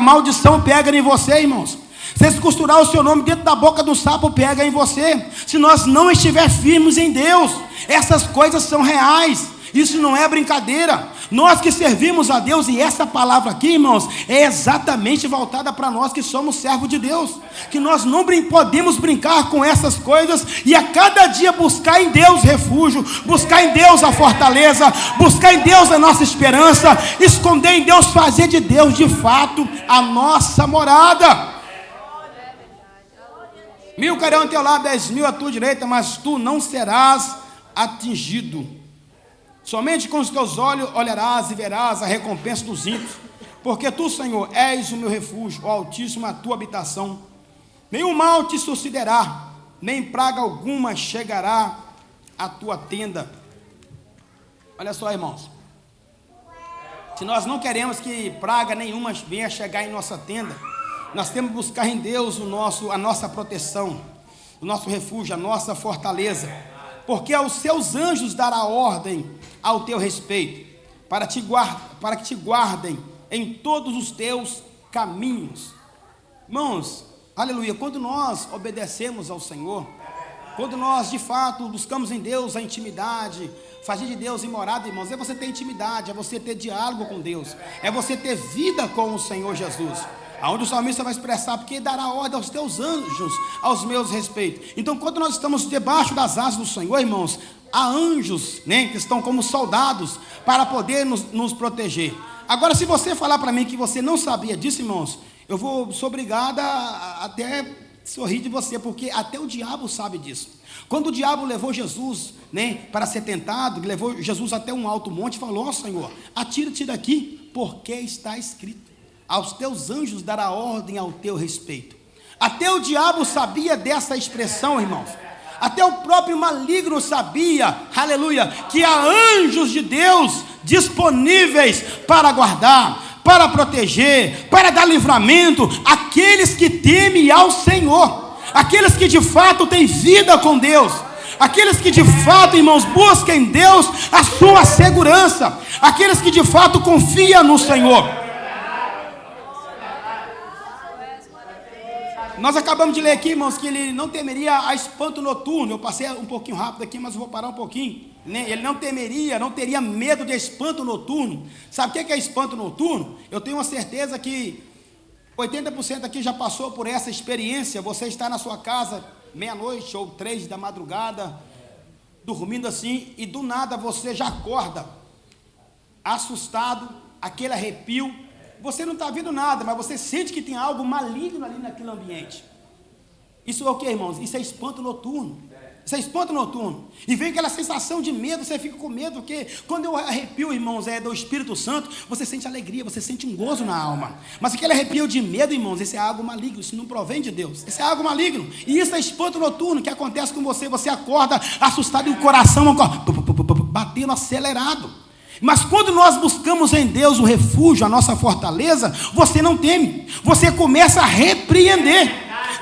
maldição pega em você, irmãos. Se costurar o seu nome dentro da boca do sapo, pega em você. Se nós não estiver firmes em Deus, essas coisas são reais. Isso não é brincadeira. Nós que servimos a Deus, e essa palavra aqui, irmãos, é exatamente voltada para nós que somos servos de Deus, que nós não podemos brincar com essas coisas, e a cada dia buscar em Deus refúgio, buscar em Deus a fortaleza, buscar em Deus a nossa esperança, esconder em Deus, fazer de Deus de fato a nossa morada. 1000 cairão ao teu lado, 10.000 à tua direita, mas tu não serás atingido. Somente com os teus olhos olharás e verás a recompensa dos ímpios, porque tu, Senhor, és o meu refúgio, o Altíssimo, a tua habitação. Nenhum mal te sucederá, nem praga alguma chegará à tua tenda. Olha só, irmãos, se nós não queremos que praga nenhuma venha chegar em nossa tenda, nós temos que buscar em Deus a nossa proteção, o nosso refúgio, a nossa fortaleza, porque aos seus anjos dará ordem ao teu respeito, para que te guardem em todos os teus caminhos. Irmãos, aleluia, quando nós obedecemos ao Senhor, quando nós de fato buscamos em Deus a intimidade, fazer de Deus em morada, irmãos, é você ter intimidade, é você ter diálogo com Deus, é você ter vida com o Senhor Jesus. Aonde o salmista vai expressar, porque dará ordem aos teus anjos, aos meus respeitos. Então, quando nós estamos debaixo das asas do Senhor, irmãos, há anjos, né, que estão como soldados, para poder nos proteger. Agora, se você falar para mim que você não sabia disso, irmãos, eu sou obrigado a até sorrir de você, porque até o diabo sabe disso. Quando o diabo levou Jesus, né, para ser tentado, levou Jesus até um alto monte e falou: ó Senhor, atira-te daqui, porque está escrito: aos teus anjos dará ordem ao teu respeito. Até o diabo sabia dessa expressão, irmãos. Até o próprio maligno sabia, aleluia, que há anjos de Deus disponíveis para guardar, para proteger, para dar livramento àqueles que temem ao Senhor, aqueles que de fato têm vida com Deus, aqueles que de fato, irmãos, buscam em Deus a sua segurança, aqueles que de fato confiam no Senhor. Nós acabamos de ler aqui, irmãos, que ele não temeria a espanto noturno. Eu passei um pouquinho rápido aqui, mas eu vou parar um pouquinho. Ele não teria medo de espanto noturno. Sabe o que é espanto noturno? Eu tenho uma certeza que 80% aqui já passou por essa experiência. Você está na sua casa, meia-noite ou 3 da madrugada, dormindo assim, e do nada você já acorda, assustado, aquele arrepio. Você não está vendo nada, mas você sente que tem algo maligno ali naquele ambiente. Isso é o que, irmãos? Isso é espanto noturno. Isso é espanto noturno. E vem aquela sensação de medo, você fica com medo, porque quando eu arrepio, irmãos, do Espírito Santo, você sente alegria, você sente um gozo na alma. Mas aquele arrepio de medo, irmãos, isso é algo maligno, isso não provém de Deus. Isso é algo maligno. E isso é espanto noturno que acontece com você. Você acorda assustado e o coração batendo acelerado. Mas quando nós buscamos em Deus o refúgio, a nossa fortaleza, você não teme, você começa a repreender.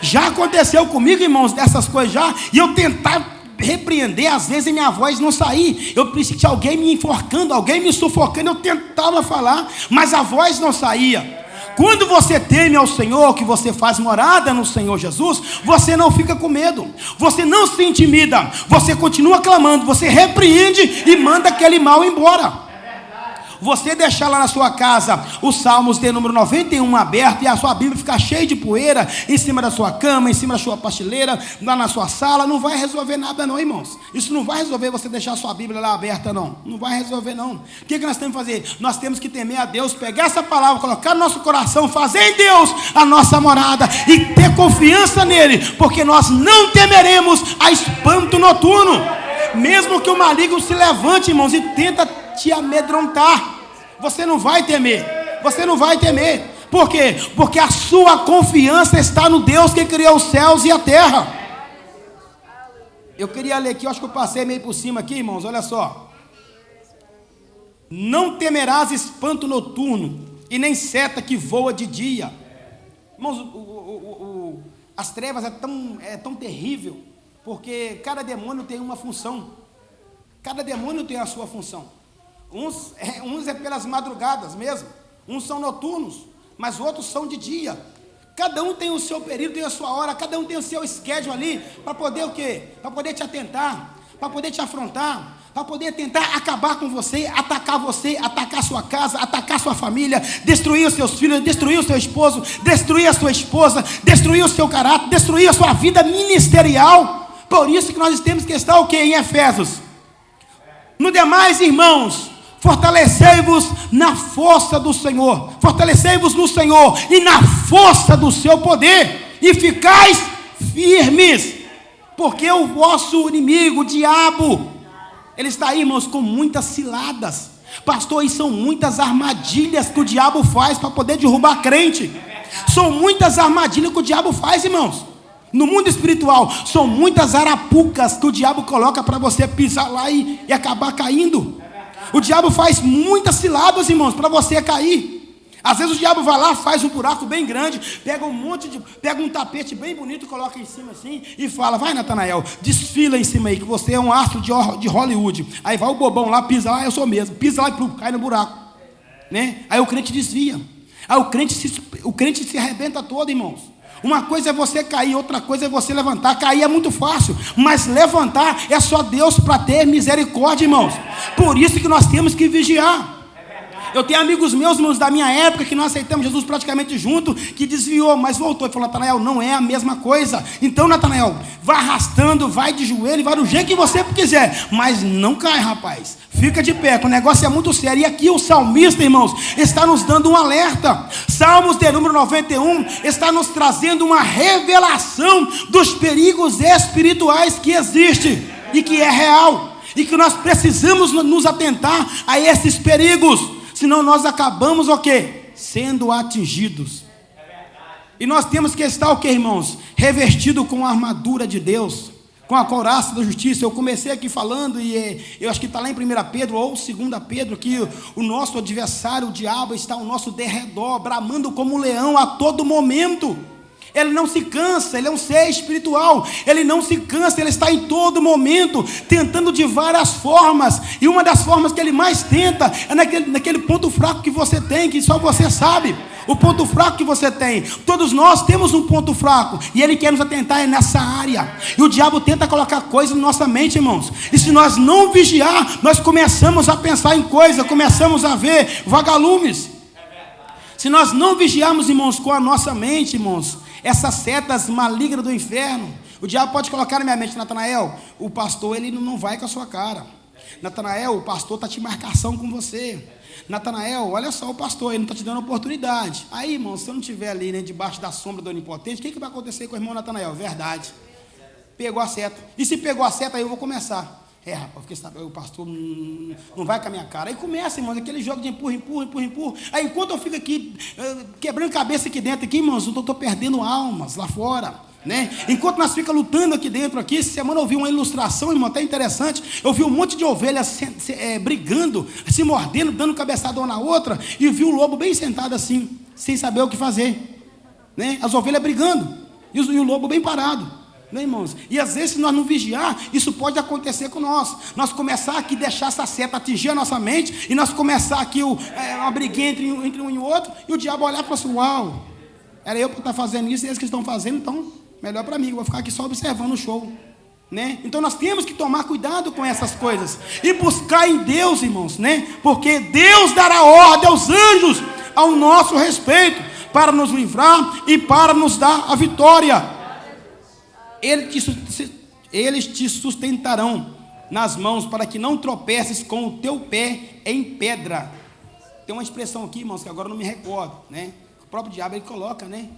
Já aconteceu comigo, irmãos, dessas coisas já, e eu tentar repreender, às vezes a minha voz não saía. Eu pensei que alguém me enforcando, alguém me sufocando. Eu tentava falar, mas a voz não saía. Quando você teme ao Senhor, que você faz morada no Senhor Jesus, você não fica com medo, você não se intimida, você continua clamando, você repreende e manda aquele mal embora. Você deixar lá na sua casa os Salmos de número 91 aberto e a sua Bíblia ficar cheia de poeira em cima da sua cama, em cima da sua prateleira, lá na sua sala, não vai resolver nada não, irmãos. Isso não vai resolver você deixar a sua Bíblia lá aberta não. Não vai resolver não. O que nós temos que fazer? Nós temos que temer a Deus, pegar essa palavra, colocar no nosso coração, fazer em Deus a nossa morada e ter confiança nele, porque nós não temeremos a espanto noturno. Mesmo que o maligno se levante, irmãos, e tenta te amedrontar, você não vai temer. Você não vai temer. Por quê? Porque a sua confiança está no Deus que criou os céus e a terra. Eu queria ler aqui, eu acho que eu passei meio por cima aqui, irmãos, olha só. Não temerás espanto noturno, e nem seta que voa de dia. Irmãos, as trevas é tão terrível, porque cada demônio tem uma função. Cada demônio tem a sua função. Uns é pelas madrugadas mesmo, uns são noturnos, mas outros são de dia. Cada um tem o seu período, tem a sua hora, cada um tem o seu schedule ali, para poder o quê? Para poder te atentar, para poder te afrontar, para poder tentar acabar com você, atacar sua casa, atacar sua família, destruir os seus filhos, destruir o seu esposo, destruir a sua esposa, destruir o seu caráter, destruir a sua vida ministerial. Por isso que nós temos que estar o quê? Em Efésios. No demais, irmãos, fortalecei-vos na força do Senhor, fortalecei-vos no Senhor e na força do seu poder, e ficais firmes, porque o vosso inimigo, o diabo, ele está aí, irmãos, com muitas ciladas. Pastor, e são muitas armadilhas que o diabo faz para poder derrubar crente. São muitas armadilhas que o diabo faz, irmãos. No mundo espiritual, são muitas arapucas que o diabo coloca para você pisar lá e acabar caindo. O diabo faz muitas ciladas, irmãos, para você cair. Às vezes o diabo vai lá, faz um buraco bem grande, pega um tapete bem bonito, coloca em cima assim e fala: vai, Natanael, desfila em cima aí, que você é um astro de Hollywood. Aí vai o bobão lá, pisa lá, eu sou mesmo, pisa lá e cai no buraco, né? Aí o crente desvia, aí o crente se arrebenta todo, irmãos. Uma coisa é você cair, outra coisa é você levantar. Cair é muito fácil, mas levantar é só Deus para ter misericórdia, irmãos. Por isso que nós temos que vigiar. Eu tenho amigos meus, irmãos, da minha época, que nós aceitamos Jesus praticamente junto, que desviou, mas voltou e falou: Natanael, não é a mesma coisa. Então, Natanael, vai arrastando, vai de joelho, vai do jeito que você quiser, mas não cai, rapaz. Fica de pé, que o negócio é muito sério. E aqui o salmista, irmãos, está nos dando um alerta. Salmos de número 91 está nos trazendo uma revelação dos perigos espirituais que existem e que é real, e que nós precisamos nos atentar a esses perigos. Senão nós acabamos o quê? Sendo atingidos. E nós temos que estar o quê, irmãos? Revestido com a armadura de Deus, com a couraça da justiça. Eu comecei aqui falando, e eu acho que está lá em 1 Pedro ou 2 Pedro, que o nosso adversário, o diabo, está ao nosso derredor, bramando como um leão a todo momento. Ele não se cansa, ele é um ser espiritual, ele não se cansa, ele está em todo momento, tentando de várias formas, e uma das formas que ele mais tenta, é naquele ponto fraco que você tem, que só você sabe, o ponto fraco que você tem. Todos nós temos um ponto fraco, e ele quer nos atentar nessa área, e o diabo tenta colocar coisas na nossa mente, irmãos, e se nós não vigiar, nós começamos a pensar em coisas, começamos a ver vagalumes. Se nós não vigiarmos, irmãos, com a nossa mente, irmãos, essas setas malignas do inferno, o diabo pode colocar na minha mente: Natanael, o pastor, ele não vai com a sua cara. Natanael, o pastor está te marcação com você. Natanael, olha só, o pastor, ele não está te dando oportunidade. Aí, irmão, se eu não estiver ali, né, debaixo da sombra do onipotente, o que vai acontecer com o irmão Natanael? Verdade. Pegou a seta. E se pegou a seta, aí eu vou começar. Rapaz, porque sabe, o pastor não vai com a minha cara. Aí começa, irmãos, aquele jogo de empurra. Aí enquanto eu fico aqui, quebrando cabeça aqui dentro, irmãos, eu estou perdendo almas lá fora, né? Enquanto nós ficamos lutando aqui dentro, essa semana eu vi uma ilustração, irmão, até interessante. Eu vi um monte de ovelhas brigando, se mordendo, dando cabeçada uma na outra, e vi o lobo bem sentado assim, sem saber o que fazer, né? As ovelhas brigando, e o lobo bem parado, né, irmãos? E às vezes, se nós não vigiar, isso pode acontecer com nós. Nós começar aqui, deixar essa seta atingir a nossa mente, e nós começar aqui uma briguinha entre um e o outro, e o diabo olhar e falar assim: uau, era eu para estar fazendo isso, e eles que estão fazendo, então melhor para mim, eu vou ficar aqui só observando o show, né? Então nós temos que tomar cuidado com essas coisas e buscar em Deus, irmãos, né? Porque Deus dará ordem aos anjos ao nosso respeito, para nos livrar e para nos dar a vitória. Eles te sustentarão nas mãos, para que não tropeces com o teu pé em pedra. Tem uma expressão aqui, irmãos, que agora eu não me recordo, né? O próprio diabo, ele coloca, né?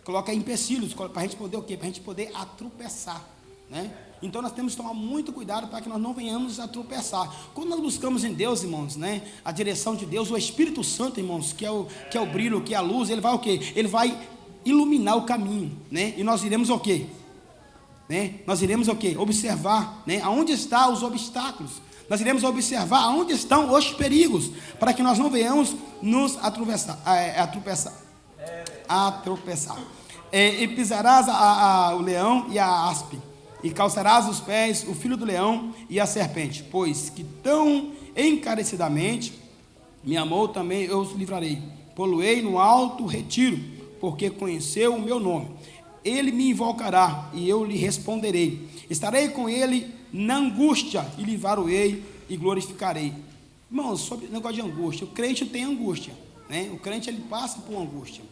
Coloca empecilhos, para a gente poder o quê? Para a gente poder tropeçar, né? Então nós temos que tomar muito cuidado para que nós não venhamos a tropeçar. Quando nós buscamos em Deus, irmãos, né, a direção de Deus, o Espírito Santo, irmãos, que é o brilho, que é a luz, ele vai o quê? Ele vai iluminar o caminho, né? E nós iremos o quê? Né? Nós iremos o quê? Observar, né, aonde estão os obstáculos. Nós iremos observar aonde estão os perigos, para que nós não venhamos nos tropeçar. E pisarás o leão e a aspe, e calçarás os pés o filho do leão e a serpente, pois que tão encarecidamente me amou, também eu os livrarei. Pô-lo-ei no alto retiro, porque conheceu o meu nome. Ele me invocará e eu lhe responderei. Estarei com ele na angústia e livrá-lo-ei e glorificarei. Irmãos, sobre o negócio de angústia, o crente tem angústia, né? O crente, ele passa por angústia.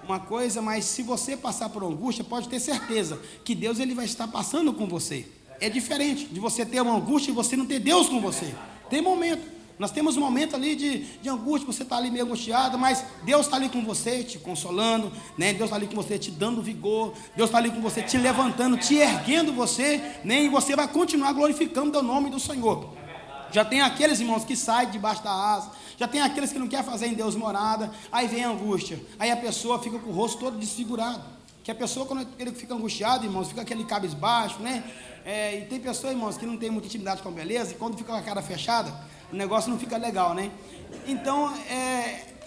Uma coisa, mas se você passar por angústia, pode ter certeza que Deus, ele vai estar passando com você. É diferente de você ter uma angústia e você não ter Deus com você. Tem momento, nós temos um momento ali de angústia, você está ali meio angustiado, mas Deus está ali com você, te consolando, né? Deus está ali com você, te dando vigor, Deus está ali com você, te levantando, te erguendo você, né? E você vai continuar glorificando o nome do Senhor. Já tem aqueles, irmãos, que saem debaixo da asa, já tem aqueles que não querem fazer em Deus morada, aí vem a angústia, aí a pessoa fica com o rosto todo desfigurado, que a pessoa, quando ele fica angustiado, irmãos, fica aquele cabisbaixo, né? E tem pessoas, irmãos, que não tem muita intimidade com a beleza, e quando fica com a cara fechada, o negócio não fica legal, né? Então,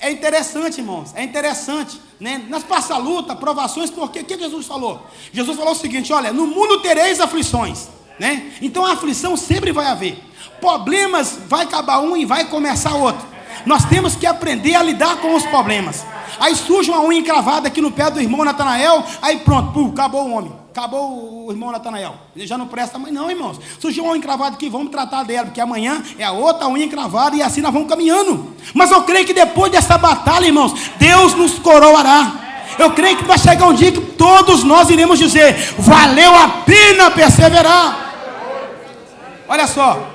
é interessante, irmãos, é interessante, né? Nós passamos a luta, provações, porque o que Jesus falou? Jesus falou o seguinte: olha, no mundo tereis aflições, né? Então a aflição sempre vai haver, problemas, vai acabar um e vai começar outro. Nós temos que aprender a lidar com os problemas. Aí surge uma unha encravada aqui no pé do irmão Natanael, aí pronto, acabou o homem, acabou o irmão Natanael, ele já não presta mais não, irmãos. Surgiu uma unha encravada aqui, vamos tratar dela, porque amanhã é a outra unha encravada, e assim nós vamos caminhando. Mas eu creio que depois dessa batalha, irmãos, Deus nos coroará. Eu creio que vai chegar um dia que todos nós iremos dizer: valeu a pena perseverar. Olha só,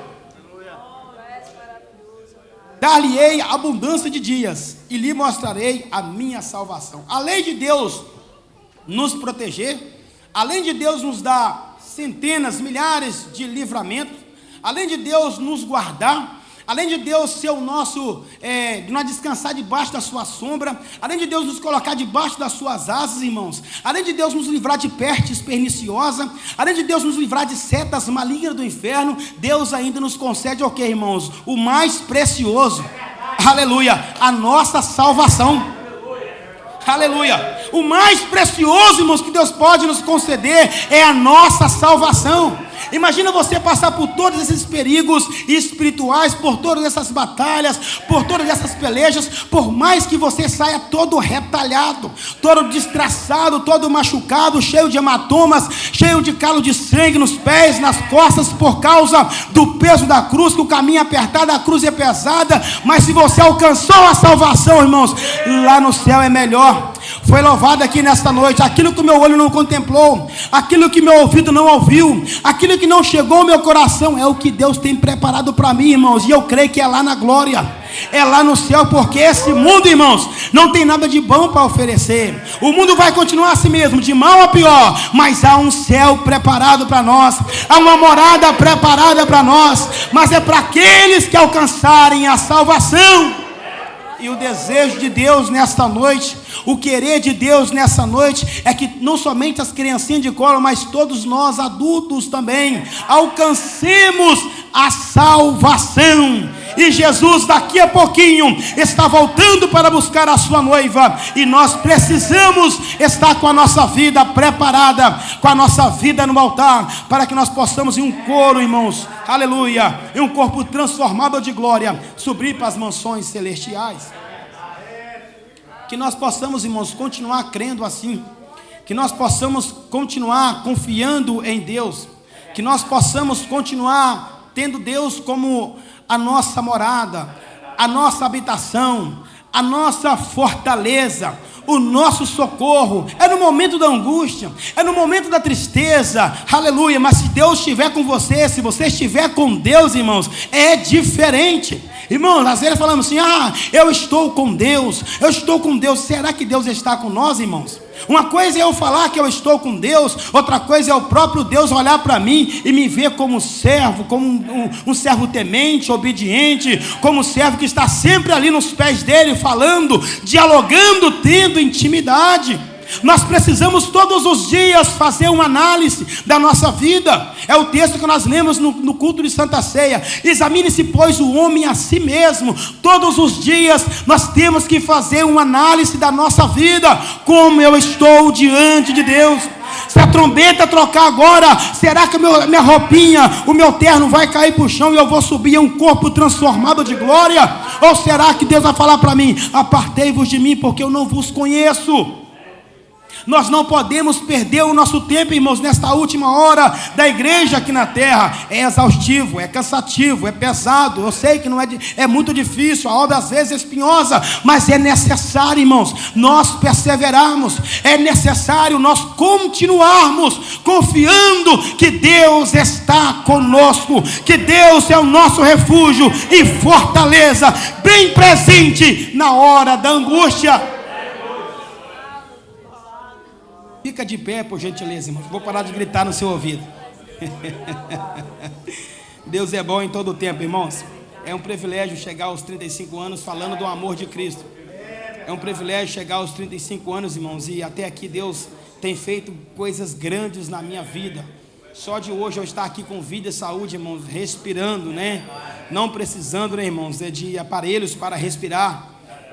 dar-lhe-ei abundância de dias, e lhe mostrarei a minha salvação. Além de Deus nos proteger, além de Deus nos dar centenas, milhares de livramentos, além de Deus nos guardar, além de Deus ser o nosso, de nós descansar debaixo da sua sombra, além de Deus nos colocar debaixo das suas asas, irmãos, além de Deus nos livrar de pestes perniciosas, além de Deus nos livrar de setas malignas do inferno, Deus ainda nos concede o que, irmãos? O mais precioso, aleluia, a nossa salvação. Aleluia. O mais precioso, irmãos, que Deus pode nos conceder é a nossa salvação. Imagina você passar por todos esses perigos espirituais, por todas essas batalhas, por todas essas pelejas, por mais que você saia todo retalhado, todo destraçado, todo machucado, cheio de hematomas, cheio de calo de sangue nos pés, nas costas, por causa do peso da cruz, que o caminho é apertado, a cruz é pesada, mas se você alcançou a salvação, irmãos, lá no céu é melhor. Foi louvado aqui nesta noite aquilo que o meu olho não contemplou, aquilo que meu ouvido não ouviu, aquilo que não chegou ao meu coração, é o que Deus tem preparado para mim, irmãos, e eu creio que é lá na glória, é lá no céu, porque esse mundo, irmãos, não tem nada de bom para oferecer. O mundo vai continuar assim mesmo, de mal a pior, mas há um céu preparado para nós, há uma morada preparada para nós, mas é para aqueles que alcançarem a salvação. E o desejo de Deus nesta noite, o querer de Deus nessa noite, é que não somente as criancinhas de colo, mas todos nós adultos também alcancemos a salvação. E Jesus daqui a pouquinho está voltando para buscar a sua noiva. E nós precisamos estar com a nossa vida preparada, com a nossa vida no altar, para que nós possamos em um coro, irmãos, aleluia, em um corpo transformado de glória, subir para as mansões celestiais. Que nós possamos, irmãos, continuar crendo assim, que nós possamos continuar confiando em Deus, que nós possamos continuar tendo Deus como a nossa morada, a nossa habitação, a nossa fortaleza, o nosso socorro. É no momento da angústia, é no momento da tristeza, aleluia. Mas se Deus estiver com você, se você estiver com Deus, irmãos, é diferente. Irmãos, às vezes falamos assim: eu estou com Deus, eu estou com Deus. Será que Deus está com nós, irmãos? Uma coisa é eu falar que eu estou com Deus, outra coisa é o próprio Deus olhar para mim e me ver como servo, como um servo temente, obediente, como servo que está sempre ali nos pés dele, falando, dialogando, tendo intimidade. Nós precisamos todos os dias fazer uma análise da nossa vida. É o texto que nós lemos no culto de Santa Ceia. Examine-se, pois, o homem a si mesmo. Todos os dias nós temos que fazer uma análise da nossa vida. Como eu estou diante de Deus? Se a trombeta trocar agora, será que minha roupinha, o meu terno vai cair para o chão e eu vou subir em um corpo transformado de glória? Ou será que Deus vai falar para mim: apartei-vos de mim, porque eu não vos conheço? Nós não podemos perder o nosso tempo, irmãos, nesta última hora da igreja aqui na terra. É exaustivo, é cansativo, é pesado. Eu sei que não é muito difícil, a obra às vezes é espinhosa, mas é necessário, irmãos, nós perseverarmos. É necessário nós continuarmos confiando que Deus está conosco, que Deus é o nosso refúgio e fortaleza, bem presente na hora da angústia. Fica de pé, por gentileza, irmãos. Vou parar de gritar no seu ouvido. Deus é bom em todo o tempo, irmãos. É um privilégio chegar aos 35 anos falando do amor de Cristo. É um privilégio chegar aos 35 anos, irmãos, e até aqui Deus tem feito coisas grandes na minha vida. Só de hoje eu estar aqui com vida e saúde, irmãos, respirando, né? Não precisando, né, irmãos, de aparelhos para respirar.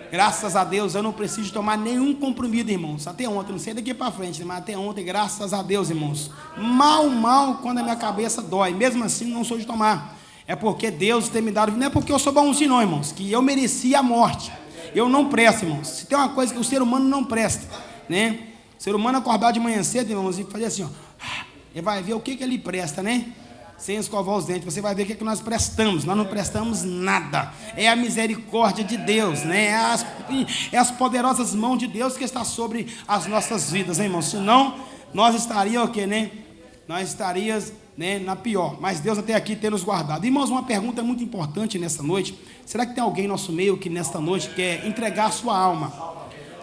Graças a Deus eu não preciso tomar nenhum comprimido, irmãos. Até ontem, não sei daqui para frente, mas até ontem, graças a Deus, irmãos, mal quando a minha cabeça dói, mesmo assim não sou de tomar. É porque Deus tem me dado, não é porque eu sou bonzinho não, irmãos, que eu merecia a morte. Eu não presto, irmãos. Se tem uma coisa que o ser humano não presta, né? O ser humano acordar de manhã cedo, irmãos, e fazer assim, ó, ele vai ver o que ele presta, né? Sem escovar os dentes, você vai ver o que nós prestamos. Nós não prestamos nada. É a misericórdia de Deus, né? É as poderosas mãos de Deus que está sobre as nossas vidas, né, irmãos? Senão, nós estaríamos o quê, né? Nós estaríamos, né, na pior. Mas Deus até aqui tem nos guardado. Irmãos, uma pergunta muito importante nessa noite. Será que tem alguém no nosso meio que nesta noite quer entregar a sua alma?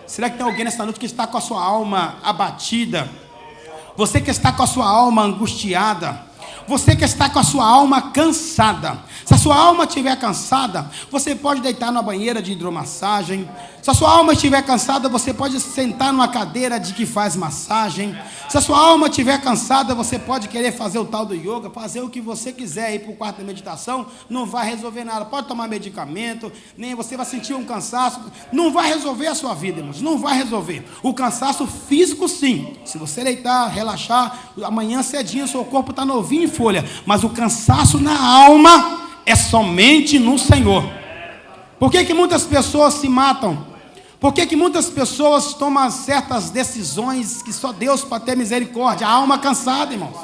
Será que tem alguém nesta noite que está com a sua alma abatida? Você que está com a sua alma angustiada? Você que está com a sua alma cansada? Se a sua alma estiver cansada, você pode deitar numa banheira de hidromassagem. Se a sua alma estiver cansada, você pode sentar numa cadeira de que faz massagem. Se a sua alma estiver cansada, você pode querer fazer o tal do yoga, fazer o que você quiser, ir para o quarto de meditação, não vai resolver nada. Pode tomar medicamento, nem você vai sentir um cansaço, não vai resolver a sua vida, irmãos, não vai resolver. O cansaço físico, sim. Se você deitar, relaxar, amanhã cedinho, seu corpo está novinho em folha, mas o cansaço na alma é somente no Senhor. Por que muitas pessoas se matam? Por que muitas pessoas tomam certas decisões que só Deus pode ter misericórdia? A alma cansada, irmãos.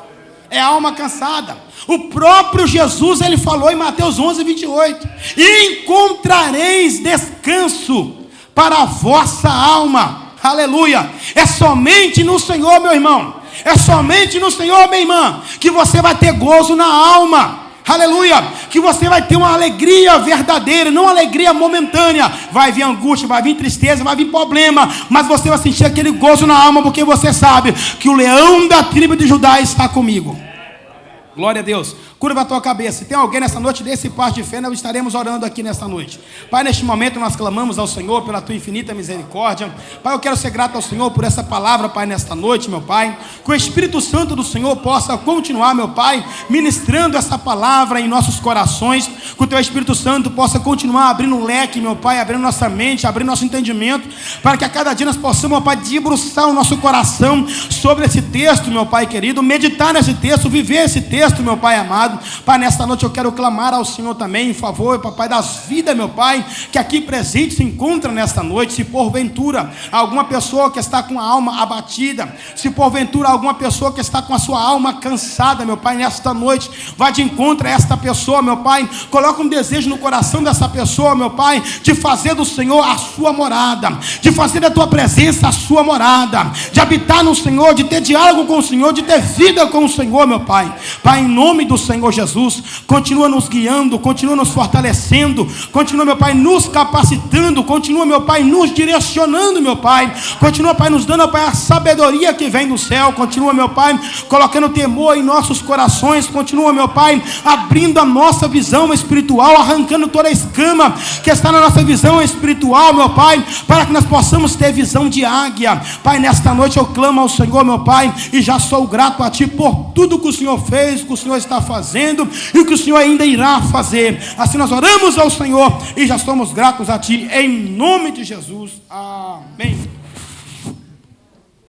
É a alma cansada. O próprio Jesus, ele falou em Mateus 11:28: encontrareis descanso para a vossa alma. Aleluia. É somente no Senhor, meu irmão. É somente no Senhor, minha irmã, que você vai ter gozo na alma. Aleluia, que você vai ter uma alegria verdadeira, não uma alegria momentânea. Vai vir angústia, vai vir tristeza, vai vir problema, mas você vai sentir aquele gozo na alma, porque você sabe que o leão da tribo de Judá está comigo. Glória a Deus. Curva a tua cabeça. Se tem alguém nessa noite desse passo de fé, nós estaremos orando aqui nesta noite. Pai, neste momento nós clamamos ao Senhor pela tua infinita misericórdia. Pai, eu quero ser grato ao Senhor por essa palavra, Pai, nesta noite, meu Pai. Que o Espírito Santo do Senhor possa continuar, meu Pai, ministrando essa palavra em nossos corações. que o Teu Espírito Santo possa continuar abrindo o leque, meu Pai, abrindo nossa mente, abrindo nosso entendimento, para que a cada dia nós possamos, meu Pai, debruçar o nosso coração sobre esse texto, meu Pai querido, meditar nesse texto, viver esse texto, meu Pai amado. Pai, nesta noite eu quero clamar ao Senhor também em favor, Papai, das vidas, meu Pai, que aqui presente se encontra nesta noite. Se porventura alguma pessoa que está com a alma abatida, se porventura alguma pessoa que está com a sua alma cansada, meu Pai, nesta noite, vá de encontro a esta pessoa, meu Pai. Coloca um desejo no coração dessa pessoa, meu Pai, de fazer do Senhor a sua morada, de fazer da Tua presença a sua morada, de habitar no Senhor, de ter diálogo com o Senhor, de ter vida com o Senhor, meu Pai. Pai, em nome do Senhor Jesus, continua nos guiando, continua nos fortalecendo, continua, meu Pai, nos capacitando, continua, meu Pai, nos direcionando, meu Pai, continua, Pai, nos dando, Pai, a sabedoria que vem do céu, continua, meu Pai, colocando temor em nossos corações, continua, meu Pai, abrindo a nossa visão espiritual, arrancando toda a escama que está na nossa visão espiritual, meu Pai, para que nós possamos ter visão de águia. Pai, nesta noite eu clamo ao Senhor, meu Pai, e já sou grato a Ti por tudo que o Senhor fez, que o Senhor está fazendo e o que o Senhor ainda irá fazer. Assim nós oramos ao Senhor e já somos gratos a Ti, em nome de Jesus. Amém.